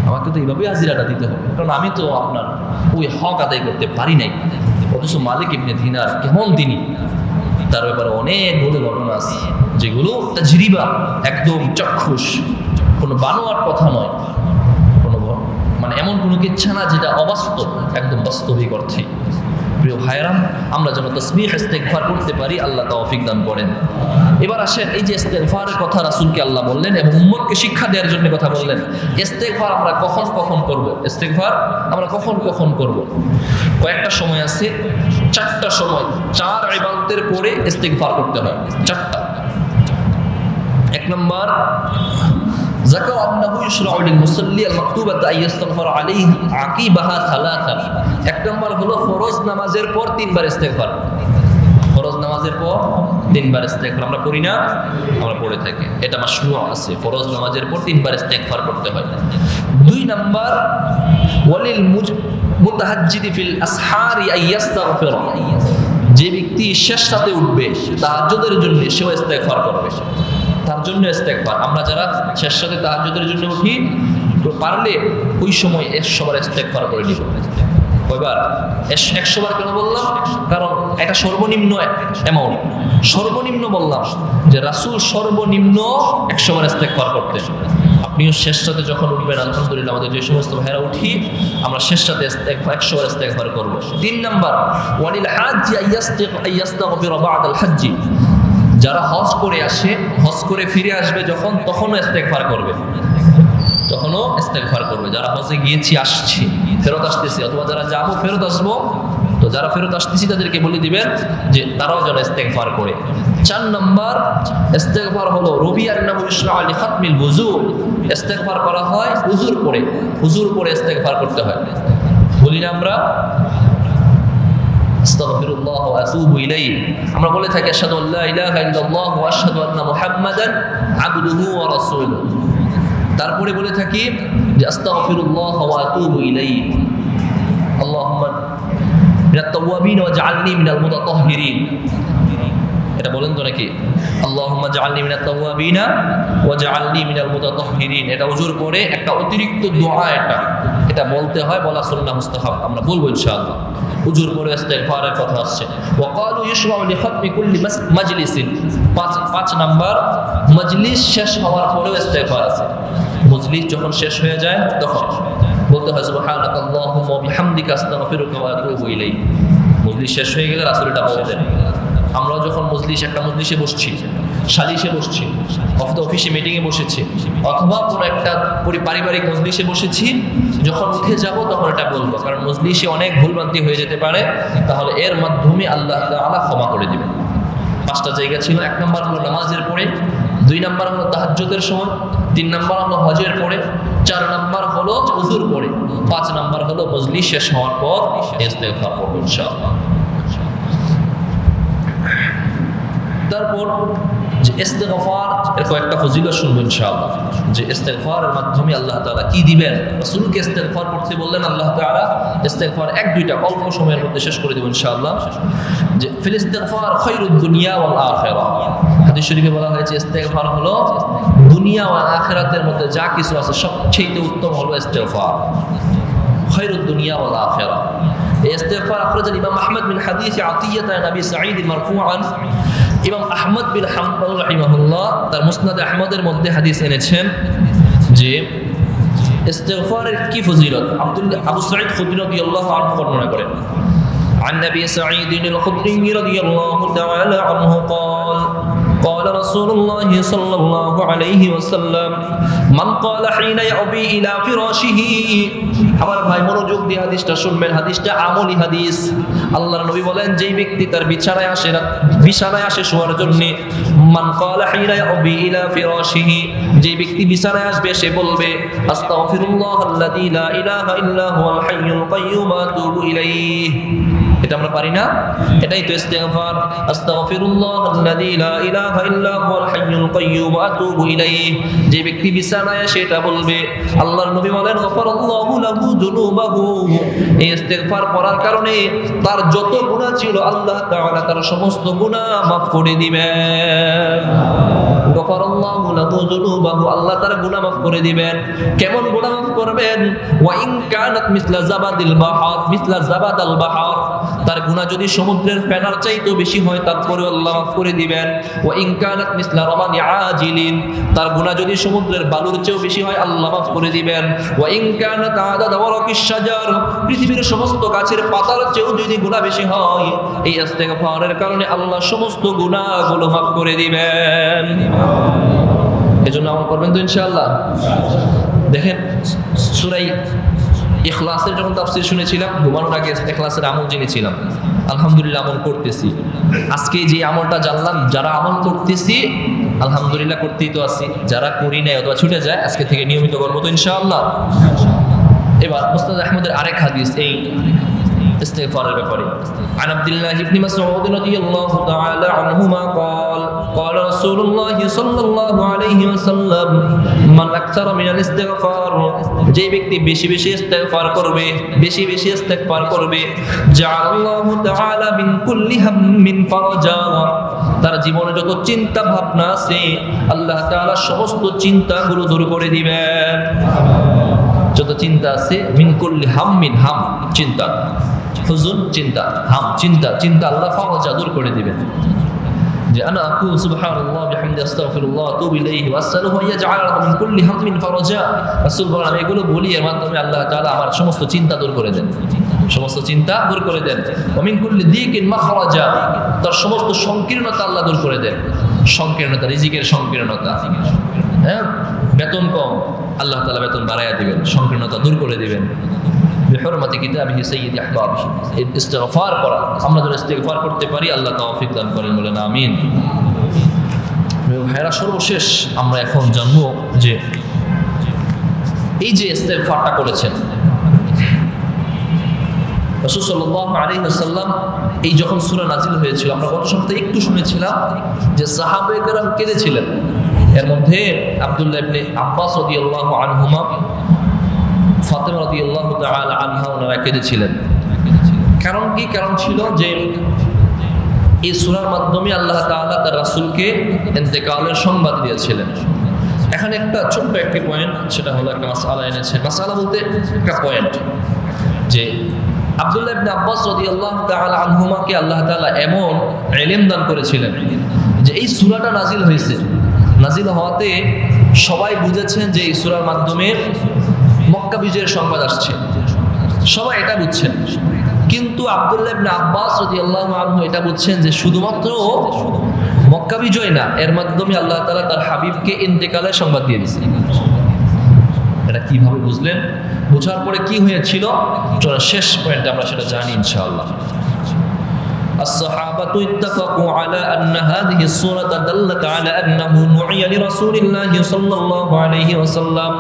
আমাকে তো এইভাবেই হাজিরাটা দিতে হবে, কারণ আমি তো আপনার ওই হক আদায় করতে পারি নাই। অথচ মালিক ইবনে দিনার কেমন তিনি, তার ব্যাপারে অনেকগুলো ঘটনা আছে যেগুলো তাজরিবা, একদম চাক্ষুষ, কোনো বানোয়ার কথা নয়, কোনো মানে এমন কোনো কিচ্ছা না যেটা অবাস্তব, একদম বাস্তবিক অর্থে। প্রিয় ভাইয়েরা, আমরা যেন তাসবিহ ইস্তেগফার করতে পারি, আল্লাহ তৌফিক দান করেন। এবার আসেন, এই যে ইস্তেগফারের কথা রাসূলকে আল্লাহ বললেন এবং উম্মতকে শিক্ষা দেওয়ার জন্য কথা বললেন। ইস্তেগফার আমরা কখন করব? ইস্তেগফার আমরা কখন করব? কয়েকটা সময় আছে, 4টা সময়, 4 ইবাদতের পরে ইস্তেগফার করতে হয়, 4টা। 1 নম্বর, ذكر أنه يشرع للمصلي المكتوبة أن يستغفر عليه عقيبها 3। 1 নম্বর হলো ফরজ নামাজের পর 3 বার ইস্তেগফার। ফরজ নামাজের পর 3 বার ইস্তেগফার আমরা করি না, আমরা পড়ে থাকি, এটা মাশরুউ আছে। ফরজ নামাজের পর 3 বার ইস্তেগফার করতে হয়। 2 নম্বর, ওয়ালিল মুতাহাজ্জিদি ফিল আসহারি আন ইস্তাগফির, যে ব্যক্তি শেষ রাতে উঠবে তাহাজ্জুদের জন্য সেও ইস্তেগফার করবে, তার জন্য ইস্তেগফার। আমরা যারা শেষ রাতে তাহাজ্জুদের জন্য উঠি, পারলে ওই সময় 100 বার ইস্তেগফার করে নিব। কয়বার? 100 বার কেন বললাম? কারণ এটা সর্বনিম্ন অ্যামাউন্ট, সর্বনিম্ন বললাম যে রাসূল সর্বনিম্ন 100 বার ইস্তেগফার করতেন। আপনিও শেষ রাতে যখন উঠবেন, আলহামদুলিল্লাহ আমাদের যে সমস্ত ভাইরা উঠি, আমরা শেষ রাতে 100 বার ইস্তেগফার করব। 3 নাম্বার, ওয়ালিল হাজ্জি আইয়াস্তাগফির বা'দাল হাজ্জি, যারা হজ করে আসে, হজ করে ফিরে আসবে যখন, তখনও ইস্তেগফার করবে, যারা হজে গিয়েছি, আসছি, ফেরত আসতেছি, অথবা যারা যাবো ফেরত আসবো, তো যারা ফেরত আসতেছি তাদেরকে বলে দিবেন যে তারাও যেন ইস্তেগফার করে। 4 নম্বর ইস্তেগফার হলো রবি আন্নাহু ইশরা'আ লি খাতমিল ওযু, ইস্তেগফার করা হয় উযুর পরে ইস্তেগফার করতে হয়। বলি না আমরা আস্তাগফিরুল্লাহ ওয়া আতুবু ইলাইহি, আমরা বলে থাকি আশহাদু আল্লা ইলাহা ইল্লাল্লাহ ওয়া আশহাদু আন্না মুহাম্মাদান আবদুহু ওয়া রাসূলুহু, তারপরে বলে থাকি যে আস্তাগফিরুল্লাহ ওয়া আতুবু ইলাইহি, আল্লাহুম্মা মিনাত তাওয়াবিন ওয়াজআলনি মিনাল মুতাতাহহিরিন, এটা বলেন তো নাকি? আল্লাহুম্মা জাআলনি মিনাত তাওয়াবিনা ওয়াজআলনি মিনাল মুতাতাহহিরিন, এটা ওযুর পরে একটা অতিরিক্ত দোয়া, এটা বলতে হয়, বলা সুন্নাহ মুস্তাহাব, আমরা বলবো ইনশাআল্লাহ। ওযুর পরে ইস্তেগফারের কথা আসছে। ওয়া ক্বালু ইশরা'উ লি খাতমি কুল্লি মাজলিসিন, 5 নাম্বার, মজলিস শেষ হওয়ার পরেও ইস্তেগফার আছে। মজলিস যখন শেষ হয়ে যায় তখন বলতে হয় সুবহানাকাল্লাহুম্মা ওয়া বিহামদিকা আস্তাগফিরুকা ওয়া আতুবু ইলাইক। মজলিস শেষ হয়ে গেলে রাসূল এটা বলে দেন। আমরা যখন একটা মজলিসে বসছি, সালিশে বসছি, অথবা অফিসে মিটিংয়ে বসেছি, অথবা কোনো একটা পারিবারিক মজলিসে বসেছি, যখন উঠে যাব তখন এটা বলবো, কারণ মজলিসে অনেক ভুলভ্রান্তি হয়ে যেতে পারে, তাহলে এর মাধ্যমে আল্লাহ তাআলা ক্ষমা করে দিবেন। 5টা জায়গা ছিল। 1 নম্বর হলো নামাজের পরে, 2 নম্বর হলো তাহাজ্জুদের সময়, 3 নম্বর হলো হজের পরে, 4 নম্বর হলো ওযুর পরে, 5 নম্বর হলো মজলিস শেষ হওয়ার পর ইস্তেগফার করব ইনশাআল্লাহ। তারপর যে ইস্তেগফার এর কয়েকটা ফজিলত শুনবো ইনশাআল্লাহ, যে ইস্তেগফারের মাধ্যমে আল্লাহ তাআলা কি দিবেন। রাসূলকে ইস্তেগফার করতে বললেন আল্লাহ তাআলা, ইস্তেগফার এক দুইটা অল্প সময়ের মধ্যে শেষ করে দেব ইনশাআল্লাহ। যে ফিল ইস্তেগফার খায়রুদ দুনিয়া ওয়াল আখিরাহ, হাদিস শরীফে বলা হয়েছে ইস্তেগফার হলো দুনিয়া ও আখিরাতের মধ্যে যা কিছু আছে সবচেয়ে উত্তম হলো ইস্তেগফার, খায়রুদ দুনিয়া ওয়াল আখিরাহ। ইস্তেগফার আখরাজ ইমাম আহমদ বিন হাদিস আতিয়াত আন আবি সাঈদ মারফুআন, ইমাম আহমদ বিন হাম্বল রাহিমাহুল্লাহ তার মুসনাদ আহমদের মধ্যে হাদিস এনেছেন যে ইস্তেগফারের কি ফজিলত। আবু সাঈদ খুদরি রাদিয়াল্লাহু আনহু বর্ণনা করেন, عن أبي سعيد الخدري رضي الله تعالى عنه قال قال رسول الله صلى الله عليه وسلم من قال حين يأوي إلى فراشه। আমার ভাই মনোযোগ দিয়ে হাদিসটা শুনবেন, হাদিসটা আমলি হাদিস। আল্লাহর নবী বলেন যেই ব্যক্তি তার বিছানায় আসে শোয়ার জন্য, মান ক্বালা হিনা ইয়াউবি ইলা ফিরাশিহি, যেই ব্যক্তি বিছানায় আসবে সে বলবে আস্তাগফিরুল্লাহাল্লাযী লা ইলাহা ইল্লা হুয়াল হাইয়ুল কাইয়্যুম ওয়া আতুবু ইলাইহি। এটা আমরা পারি না? এটাই তো ইস্তেগফার, আস্তাগফিরুল্লাহাল্লাযী লা ইলাহা ইল্লা হুয়াল হাইয়ুল কাইয়্যুম ওয়া আতুবু ইলাইহি। যে ব্যক্তি বিছানায় সেটা বলবে, আল্লাহর নবী বলেন গফারাল্লাহু লাহু যুনুবাহু, এই ইস্তেগফার পড়ার কারণে তার যত গুনাহ ছিল আল্লাহ তাআলা তার সমস্ত গুনাহ মাফ করে দিবেন। গফারাল্লাহু লাহু যুনুবাহু, আল্লাহ তার গুনাহ মাফ করে দিবেন। কেমন গুনাহ মাফ করবেন? ওয়া ইন কানাত মিসলা জাবাদিল বাহর, মিসলা জাবাদাল বাহর, তার গুনাহ যদি সমুদ্রের ফেনার চাইতেও বেশি হয় তারপরেও আল্লাহ মাফ করে দিবেন। ওয়া ইন কানাত মিসলা রামানি আজিলিন, তার গুনাহ যদি সমুদ্রের বালুর চেয়েও বেশি হয় আল্লাহ মাফ করে দিবেন। ওয়া ইন কানাত আদাদ ওয়ারাকিশ শাজার, পৃথিবীর সমস্ত গাছের পাতার চেয়েও যদি গুনাহ বেশি হয়, এই ইস্তেগফারের কারণে আল্লাহ সমস্ত গুনাহগুলো মাফ করে দিবেন। এজন্য আমল করবেন তো ইনশাআল্লাহ। দেখেন সূরা ইখলাসের যখন তাফসীর শুনেছিলাম, ঘুমানোর আগে ইখলাসের আমল জেনেছিলাম, আলহামদুলিল্লাহ আমল করতেছি। আজকে যে আমলটা জানলাম, যারা আমল করতেছি আলহামদুলিল্লাহ করতেই তো আছি, যারা করি নাই অথবা ছুটে যায় আজকে থেকে নিয়মিত করবো তো ইনশাআল্লাহ। এবার মুসনাদ আহমদের আরেক হাদিস এই ইস্তেগফারের ব্যাপারে। عن عبد الله بن مسعود رضي الله تعالى عنهما قال قال رسول الله صلى الله عليه وسلم من أكثر من الاستغفار, যে ব্যক্তি বেশি বেশি ইস্তেগফার করবে, বেশি বেশি ইস্তেগফার করবে, جعل الله تعالى من كل هم فرجا, তার জীবনে যত চিন্তা ভাবনা আছে আল্লাহ তাআলা সমস্ত চিন্তাগুলো দূর করে দিবেন। যত চিন্তা আছে, মিন কুল্লি হাম্মিন, হাম চিন্তা, হুজুন চিন্তা, হাম চিন্তা, চিন্তা আল্লাহ ফারজা দূর করে দিবেন। যে আনা আকুল সুবহানাল্লাহ বিহামদি আস্তাগফিরুল্লাহ ওয়া আতুবু ইলাইহি ওয়া আসআলুহু আন ইয়াজআল মিন কুল্লি হাম্মিন ফারজা। রাসূল বলেন আমি এগুলো বলি এর মাধ্যমে আল্লাহ তাআলা আমার সমস্ত চিন্তা দূর করে দেন, সমস্ত চিন্তা দূর করে দেন। ওয়া মিন কুল্লি দিকিন মাখরাজা, তার সমস্ত সংকীর্ণতা আল্লাহ দূর করে দেন। সংকীর্ণতা, রিজিকের সংকীর্ণতা, হ্যাঁ বেতন কম আল্লাহ তাআলা বেতন বাড়াইয়া দিবেন, সংকীর্ণতা দূর করে দিবেন। বিহুরমাতি কিতাবিহি সাইয়্যিদি আহবাবিহি, ইস্তেগফার করা, আমরা যেন ইস্তেগফার করতে পারি আল্লাহ তৌফিক দান করেন, বলেন আমিন। ভাইরা সর্বশেষ আমরা এখন জানবো যে এই যে ইস্তেগফারটা করেছেন রাসূল সাল্লাল্লাহু আলাইহি ওয়াসাল্লাম, এই যখন সূরা নাজিল হয়েছিল আমরা গত সপ্তাহে একটু শুনেছিলাম যে সাহাবায়ে কেরাম কেঁদেছিলেন। এর মধ্যে আব্দুল্লাহ ইবনে আব্বাস রাদিয়াল্লাহু আনহুমা, ফাতেমা রাদিয়াল্লাহু তাআলা আনহা ওনারা কেঁদেছিলেন। কারণ কি? কারণ ছিল যে এই সূরার মাধ্যমে আল্লাহ তাআলা তার রাসূলকে ইন্তেকালের সংবাদ দিয়েছিলেন। এখানে একটা ছোট্ট একটি পয়েন্ট, সেটা হলো একটা মাসআলা এনেছে। মাসআলা বলতে একটা পয়েন্ট, যে আব্দুল্লাহ ইবনে আব্বাস রাদিয়াল্লাহু তাআলা আনহুমাকে আল্লাহ তাআলা এমন ইলম দান করেছিলেন যে এই সূরাটা নাজিল হয়েছে, নাজিল হওয়াতে সবাই বুঝেছেন যে এই সূরার মাধ্যমে মক্কা বিজয়ের সংবাদ আসছে, সবাই এটা বুঝছেন। কিন্তু আব্দুল্লাহ ইবনে আব্বাস রাদিয়াল্লাহু আনহু এটা বুঝছেন যে শুধুমাত্র মক্কা বিজয় না, এর মাধ্যমে আল্লাহ তাআলা তার হাবিবকে ইন্তেকালের সংবাদ দিয়ে দিয়েছেন। এটা কিভাবে বুঝলেন? বোঝার পরে কি হয়েছিল চলো শেষ পয়েন্টে আমরা সেটা জানি ইনশাআল্লাহ। الصحابة اتفقوا على أن هذه السورة دلت على أنه نعي لرسول الله صلى الله عليه وسلم,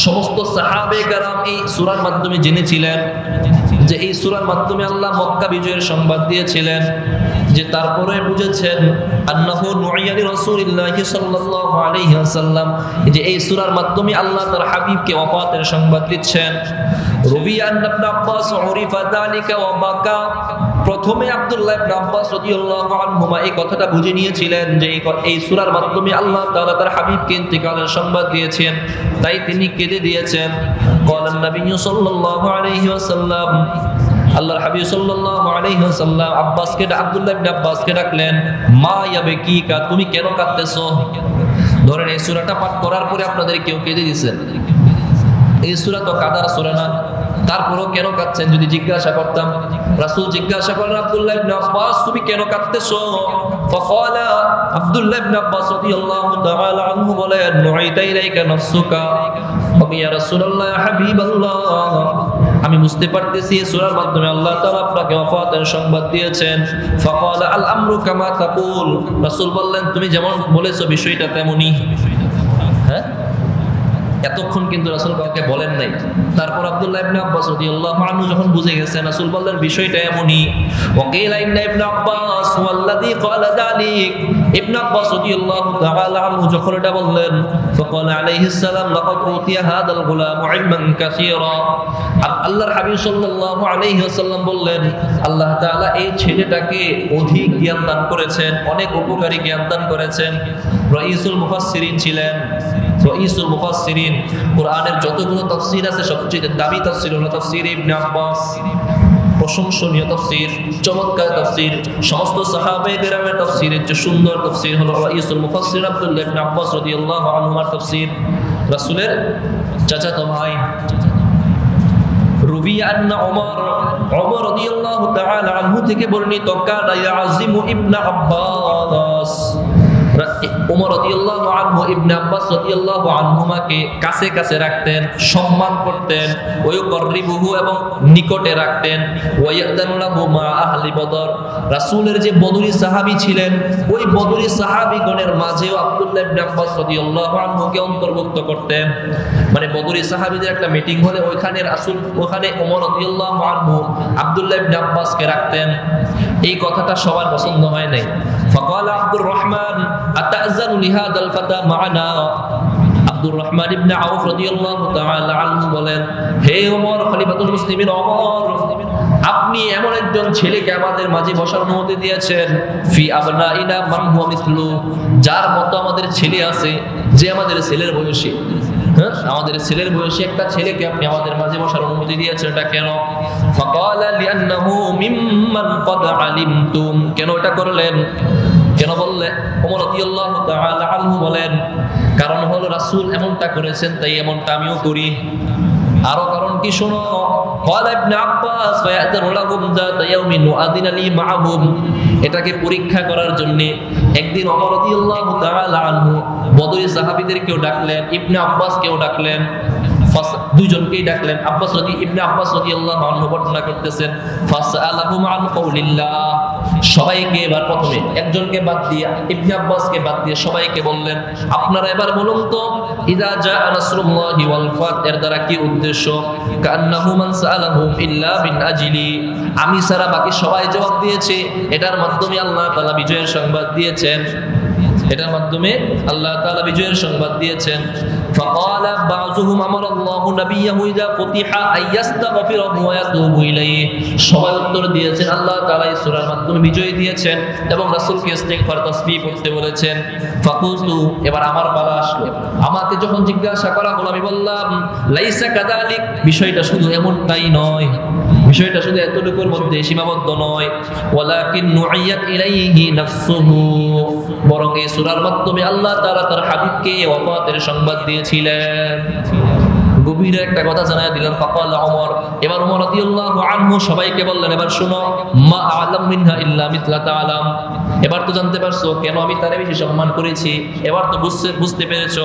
সমস্ত সাহাবে কেরাম এই সূরার মাধ্যমে জেনেছিলেন যে এই সূরার মাধ্যমে আল্লাহ মক্কা বিজয়ের সংবাদ দিয়েছিলেন। যে তারপরে বুঝেছেন আন্নাহু নুইয়ানি রাসূলিল্লাহি সাল্লাল্লাহু আলাইহি ওয়াসাল্লাম, যে এই সূরার মাধ্যমে আল্লাহ তার হাবিবকে ওয়াফাতের সংবাদ দিচ্ছেন। রুবিয়া ইবনে আব্বাস উরিফা যালিকা ওয়া বাকা, প্রথমে আব্দুল্লাহ ইবনে আব্বাস রাদিয়াল্লাহু আনহুমা এই কথাটা বুঝে নিয়েছিলেন যে এই সূরার মাধ্যমে আল্লাহ তাআলা তার হাবিবকে ইন্তিকালের সংবাদ দিয়েছেন, তাই তিনি কেঁদে দিয়েছেন। ক্বালা নবী সাল্লাল্লাহু আলাইহি ওয়াসাল্লাম, আল্লাহর হাবিব সাল্লাল্লাহু আলাইহি ওয়াসাল্লাম আব্দুল্লাহ ইবনে আব্বাসকে ডাকলেন, মা ইয়াবকিকা, তুমি কেন কাঁদতেছো? ধরেন এই সূরাটা পাঠ করার পরে আপনাদের কেউ কেঁদে দিয়েছেন, এই সূরা তো কাদার সূরা না, তারপরও কেন কাঁদছেন যদি জিজ্ঞাসা করতাম? রাসূল জিজ্ঞাসা করেন আব্দুল্লাহ ইবনে আব্বাস, তুমি কেন কাঁদতেছো? ফাকালা, আব্দুল্লাহ ইবনে আব্বাস রাদিয়াল্লাহু তাআলা আনহু বলেন, নুইতা ইলাইকা নাফসুকা, ইয়া রাসূলুল্লাহ ইয়া হাবিবাল্লাহ, আমি বুঝতে পারতেছি এই সূরার মাধ্যমে আল্লাহ তাআলা আপনাকে ওয়াফাতের সংবাদ দিয়েছেন। ফাকালা আল আমরু কামা তাকুল, রাসূল বললেন তুমি যেমন বলেছো বিষয়টা তেমনই। হ্যাঁ, এতক্ষণ কিন্তু রাসূল কাউকে বলেন নাই। তারপর আব্দুল্লাহ ইবনে আব্বাস রাদিয়াল্লাহু আনহু যখন বুঝে গেছেন, রাসূল বললেন বিষয়টা এমনই। ওয়াকিলা ইন্না ইবনে আব্বাস ওয়াল্লাযী ক্বালা যালিক, ইবনে আব্বাস রাদিয়াল্লাহু তাআলা আনহু যখন এটা বললেন, ফাকালা আলাইহিস সালাম লাকাদ উতিয়া হাদাল গুলাম ইলমান কাসীরা, আল্লাহর হাবিব সাল্লাল্লাহু আলাইহি ওয়াসাল্লাম বললেন আল্লাহ তাআলা এই ছেলেটাকে অধিক জ্ঞান দান করেছেন, অনেক উপকারী জ্ঞান দান করেছেন। রাইসুল মুফাসসিরিন ছিলেন, রাইসুল মুফাসসিরিন, কোরআনের যতগুলো তাফসীর আছে সবচেয়ে দামি তাফসীর হলো তাফসীর ইবনে আব্বাস, প্রশংসনীয় তাফসীর, চমৎকার তাফসীর, সমস্ত সাহাবায়ে কেরামের তাফসীরের যে সুন্দর তাফসীর হলো রাইসুল মুফাসসির আব্দুল্লাহ ইবনে আব্বাস রাদিয়াল্লাহু আনহুর তাফসীর। রাসূলের চাচাতো ভাই রুবিয়া আন্না ওমর রাদিয়াল্লাহু তাআলা আনহু থেকে বর্ণিত, কানা ইয়াজিমু ইবনে আব্বাস, ওমর রাদিয়াল্লাহু আনহু ইবনে আব্বাস রাদিয়াল্লাহু আনহুমাকে কাছে কাছে রাখতেন, সম্মান করতেন, ওয়ায়ুকরিবুহু এবং নিকটে রাখতেন, ওয়ায়াদানু লাহু মা আহলি বদর, রাসূলের যে বদরি সাহাবী ছিলেন ওই বদরি সাহাবীগণের মাঝেও আব্দুল্লাহ ইবনে আব্বাস রাদিয়াল্লাহু আনহুকে অন্তর্ভুক্ত করতেন। মানে বদরি সাহাবীদের একটা মিটিং হলে ওখানে রাসূল, ওখানে ওমর রাদিয়াল্লাহু আনহু আব্দুল্লাহ ইবনে আব্বাসকে রাখতেন। এই কথাটা সবার পছন্দ হয় নাই। ফাকালা আব্দুর রহমান আতাযানু লিহাদাল ফাতা মা'না, আব্দুর রহমান ইবনে আউফ রাদিয়াল্লাহু তাআলা আনহু বলেন, হে ওমর, খলিফাতুল মুসলিমিন ওমর, আপনি এমন একজন ছেলেকে আমাদের মাঝে বসার অনুমতি দিয়েছেন, ফি আবনাইনা মান হুয়া মিসলু, যার মতো আমাদের ছেলে আছে, যে আমাদের ছেলের বয়সী। হ্যাঁ, আমাদের ছেলের বয়সী একটা ছেলেকে আপনি আমাদের মাঝে বসার অনুমতি দিয়েছেন, এটা কেন? ফাকালা লিআন্নাহু মিম্মান ক্বাদ আলিমতুম, কেন এটা করলেন, কেন বললেন? ওমর রাদিয়াল্লাহু তাআলা আনহু বলেন, কারণ হলো রাসূল এমনটা করেছেন তাই এমনটা আমিও করি। আরো কারণ কি শোনো, ক্বালা ইবনে আব্বাস ফায়াদানু লাহুম যাতা ইয়াউমিন ওয়াদিনা লি মাআহুম, এটাকে পরীক্ষা করার জন্য একদিন ওমর রাদিয়াল্লাহু তাআলা আনহু বদরি সাহাবীদেরকেও ডাকলেন, ইবনে আব্বাসকেও ডাকলেন, দুইজনকেই ডাকলেন। ইবনে আব্বাস রাদিয়াল্লাহু আনহু বর্ণনা করতেছেন, ফাসআলাহুম আন কওলিল্লাহ, সবাইকে এবার প্রথমে একজনকে বাদ দিয়ে, ইবনে আব্বাসকে বাদ দিয়ে সবাইকে বললেন, আপনারা এবার বলুন তো, ইযা জাআ নাসরুল্লাহি ওয়াল ফাত, এর দ্বারা কি উদ্দেশ্য? কান্নাহু মান সাআলাহুম ইল্লা মিন আজলি, আমি ছাড়া বাকি সবাই জবাব দিয়েছে, এটার মাধ্যমে আল্লাহ তাআলা বিজয়ের সংবাদ দিয়েছেন, এটার মাধ্যমে আল্লাহ তাআলা বিজয়ের সংবাদ দিয়েছেন। ফাকালা বাযুহুম আমারাল্লাহু নাবিয়্যাহু ইযা ফুতিহা আইয়াস্তাগফিরু ওয়া ইয়াতুবু ইলাইহি, সবাই উত্তর দিয়েছেন আল্লাহ তাআলা এই সূরার মাধ্যমে বিজয় দিয়েছেন এবং রাসূলকে ইস্তিগফার তাসবিহ পড়তে বলেছেন। ফাকুলতু, এবার আমার পালা আসলো, আমাকে যখন জিজ্ঞাসা করা হলো আমি বললাম, লাইসা কাযালিক, বিষয়টা শুধু এমনটাই নয়, বিষয়টা শুধু এতটুকুর মধ্যে সীমাবদ্ধ নয়, ওয়ালাকিন নুইয়াত ইলাইহি নাফসুহু, বরং এই সূরার মাধ্যমে আল্লাহ তাআলা তার হাবিবকে ওয়াফাতের সংবাদ দিয়েছিলেন। গভীর একটা কথা জানায় দিলেন। ফাকালা ওমর, এবার ওমর রাদিয়াল্লাহু আনহু সবাইকে বললেন, এবার শুনো, মা আ'লাম মিনহা ইল্লা মিথলা তা'লাম, এবার তো জানতে পারছো কেন আমি তারে বেশি সম্মান করেছি, এবার তো বুঝতে পেরেছো।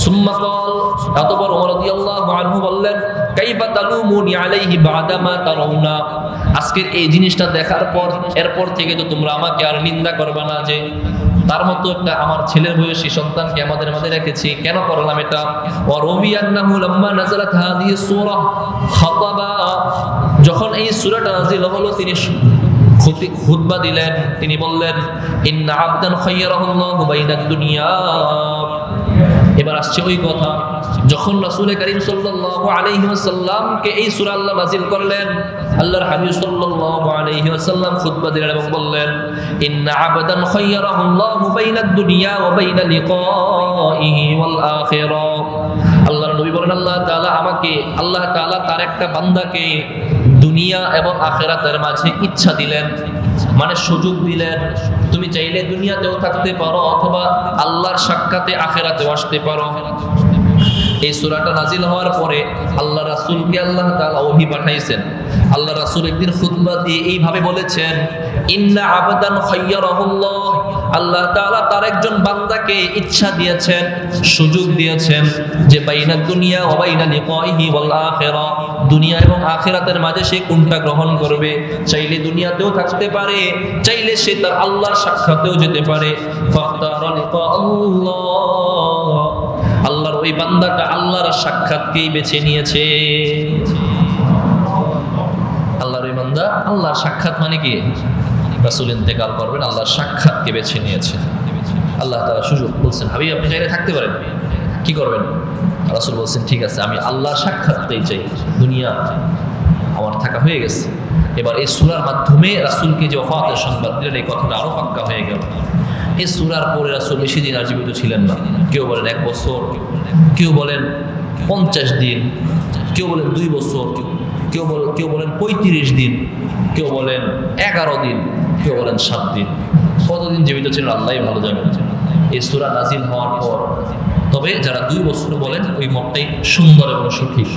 সুম্মা ক্বাল, অতঃপর ওমর রাদিয়াল্লাহু আনহু বললেন, কাইফা তালুমুনি আলাইহি বা'দা মা তারাউনা, আজকের এই জিনিসটা দেখার পর এরপর থেকে তো তোমরা আমাকে আর নিন্দা করবে না যে তার মতো একটা আমার ছেলের বয়সী সন্তানকে আমাদের মাঝে রেখেছি, কেন করলাম এটা? ওয়া রুবিয়ান্নাহু লাম্মা নাযালাত হাযিহি সূরা খাতাবা, যখন এই সূরাটা নাযিল হলো তিনি খুতবা দিলেন। তিনি বললেন, ইন্না আবদান খায়্যারাহুল্লাহু বাইনাদ দুনিয়া। এবার আসছে ওই কথা, যখন রাসূল করিম সাল্লাল্লাহু আলাইহি ওয়াসাল্লামকে এই সূরা আল্লাহ নাযিল করলেন, আল্লাহর হাবিব সাল্লাল্লাহু আলাইহি ওয়াসাল্লাম খুতবা দিলেন এবং বললেন, ইন্না আবদান খায়্যারাহুল্লাহু বাইনাদ দুনিয়া ওয়া বাইনা লিকাইহি ওয়াল আখিরাহ। আল্লাহর নবী বলেন, আল্লাহ তাআলা তার একটা বান্দাকে দুনিয়া এবং আখিরাতের মাঝে ইচ্ছা দিলেন, মানে সুযোগ দিলেন। তুমি চাইলে দুনিয়াতেও থাকতে পারো অথবা আল্লাহর সাক্ষাতে আখিরাতেও আসতে পারো। এই সূরাটা নাজিল হওয়ার পরে আল্লাহ রাসূলকে আল্লাহ তাআলা ওহী পাঠাইছেন। আল্লাহ রাসূল একদিন খুতবা দিয়ে এইভাবে বলেছেন, ইন্না আবদান খায়্যারাহুল্লাহ। আল্লাহ তাআলা তার একজন বান্দাকে ইচ্ছা দিয়েছেন, সুযোগ দিয়েছেন যে বাইনাদ দুনিয়া ওয়া বাইনা লিকাইহি ওয়াল আখিরাহ, দুনিয়া এবং আখিরাতের মাঝে সে কোনটা গ্রহণ করবে। চাইলে দুনিয়াতেও থাকতে পারে, চাইলে সে তার আল্লাহর সাক্ষাতেও যেতে পারে। ফাখতারা লিকা আল্লাহ। আল্লাহর ওই বান্দাটা আল্লাহর সাক্ষাৎকেই বেছে নিয়েছে। আল্লাহর ওই বান্দা আল্লাহর সাক্ষাৎ মানে কি? রাসূল ইন্তেকাল করবেন, আল্লাহর সাক্ষাৎকে বেছে নিয়েছে। আল্লাহ তাআলা সুযোগ বলছেন, হাবিব আপনি চাইলে থাকতে পারেন, কি করবেন? রাসূল বলছেন, ঠিক আছে, আমি আল্লাহর সাক্ষাৎটাই চাই, দুনিয়া আমার থাকা হয়ে গেছে। এবার এই সূরার মাধ্যমে রাসূলকে যে ওফাতের সংবাদ দিলেন, এই কথাটা আরো পাক্কা হয়ে গেল। এই সূরার পরে রাসূল বেশি দিন আর জীবিত ছিলেন না। কেউ বলেন 1 বছর, কেউ বলেন 50 দিন, কেউ বলেন 2 বছর, কেউ বলেন 35 দিন, কেউ বলেন 11 দিন, কেউ বলেন 7 দিন। কতদিন জীবিত ছিলেন আল্লাহই ভালো জানেন। এই সূরা নাজিল হওয়ার পর, তবে যারা 2 বছর বলেন ওই মতটাই সুন্দর এবং সঠিক,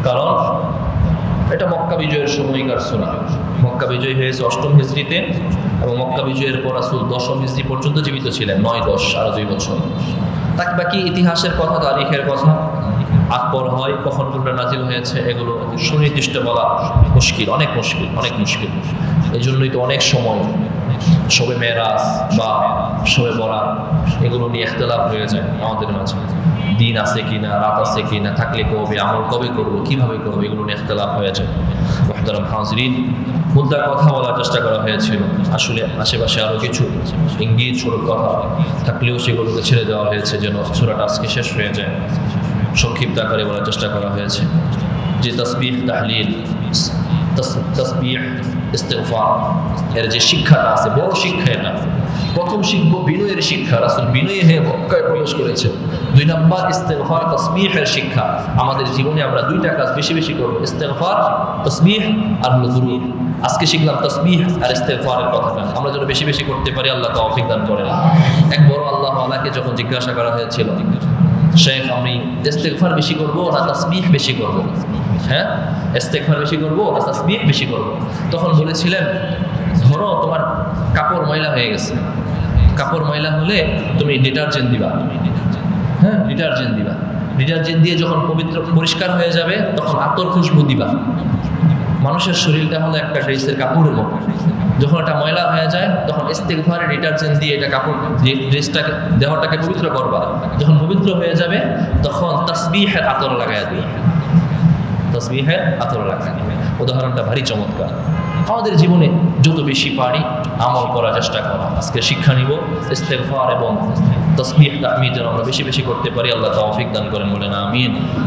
কারণ এটা মক্কা বিজয়ের সময়কার সূরা। মক্কা বিজয় হয়েছে 8ম হিজরিতে এবং মক্কা বিজয়ের পর রাসূল 10ম হিজরি পর্যন্ত জীবিত ছিলেন, 9-10 আরো 2 বছর। বাকি ইতিহাসের কথা, তারিখের কথা আকবর হয়, কখন কোনটা নাজিল হয়েছে এগুলো সুনির্দিষ্ট বলা মুশকিল, অনেক মুশকিল। এই জন্যই তো অনেক সময় শবে মেরাজ বা শবে বরাত এগুলো নিয়ে ইখতিলাফ হয়ে যায় আমাদের মাঝে। দিন আছে কিনা, রাত আছে কিনা, থাকলে কবে, আমল কবে করবো, কিভাবে করবো, এগুলো নিয়ে ইখতিলাফ হয়ে যায়। মুহতারাম হাজিরিন, মুদ্রার কথা বলার চেষ্টা করা হয়েছিল, আসলে আশেপাশে আরো কিছু ইঙ্গিত স্বরূপ কথা থাকলেও সেগুলোকে ছেড়ে দেওয়া হয়েছে যেন সূরাটা আজকে শেষ হয়ে যায়। সংক্ষিপ্ত আকারে বলার চেষ্টা করা হয়েছে যে তাসবিহ, তাহলিল, তাসবিহ, ইস্তিগফার এর যে শিক্ষাটা আছে, বড় শিক্ষা এটা। প্রথম শিখবো বিনয়ের শিক্ষা, রাসূল বিনয়ী হয়ে মক্কায় প্রবেশ করেছে। 2 নম্বর ইস্তিগফার, তাসবিহের শিক্ষা। আমাদের জীবনে আমরা 2টা কাজ বেশি বেশি করব, ইস্তিগফার, তাসবিহ আর দুরূদ। আজকে শিখলাম তাসবিহ আর ইস্তিগফারের কথাটা, আমরা যেন বেশি বেশি করতে পারি, আল্লাহ তৌফিক দান করেন। এক বড় আল্লাহ ওয়ালাকে যখন জিজ্ঞাসা করা হয়েছিল, শেখ আমি ইস্তিগফার বেশি করব না তাসবিহ বেশি করব? হ্যাঁ, ইস্তিগফার বেশি করব না তাসবিহ বেশি করব? তখন বলেছিলেন, ধরো তোমার কাপড় ময়লা হয়ে গেছে, কাপড় ময়লা হলে তুমি ডিটারজেন্ট দিবা। হ্যাঁ, ডিটারজেন্ট দিবা। ডিটারজেন্ট দিয়ে যখন পরিষ্কার হয়ে যাবে তখন আতর খুশবু দিবা। মানুষের শরীরটা হলো একটা ড্রেসের কাপড়ের মতো, যখন এটা ময়লা হয়ে যায় তখন ইস্তিগফারের ডিটারজেন্ট দিয়ে এটা কাপড় ড্রেসটাকে, দেহটাকে পবিত্র করবা। যখন পবিত্র হয়ে যাবে তখন তাসবিহের আতর লাগাইয়া দিবা, তাসবিহের আতর লাগাইয়া দিবে। উদাহরণটা ভারী চমৎকার। আমাদের জীবনে যত বেশি পারি আমল করার চেষ্টা করা। আজকে শিক্ষা নিব ইস্তিগফার এবং তাসবিহ তাহমিদ যেন আমরা বেশি বেশি করতে পারি। আল্লাহ তৌফিক দান করেন, বলেন আমিন।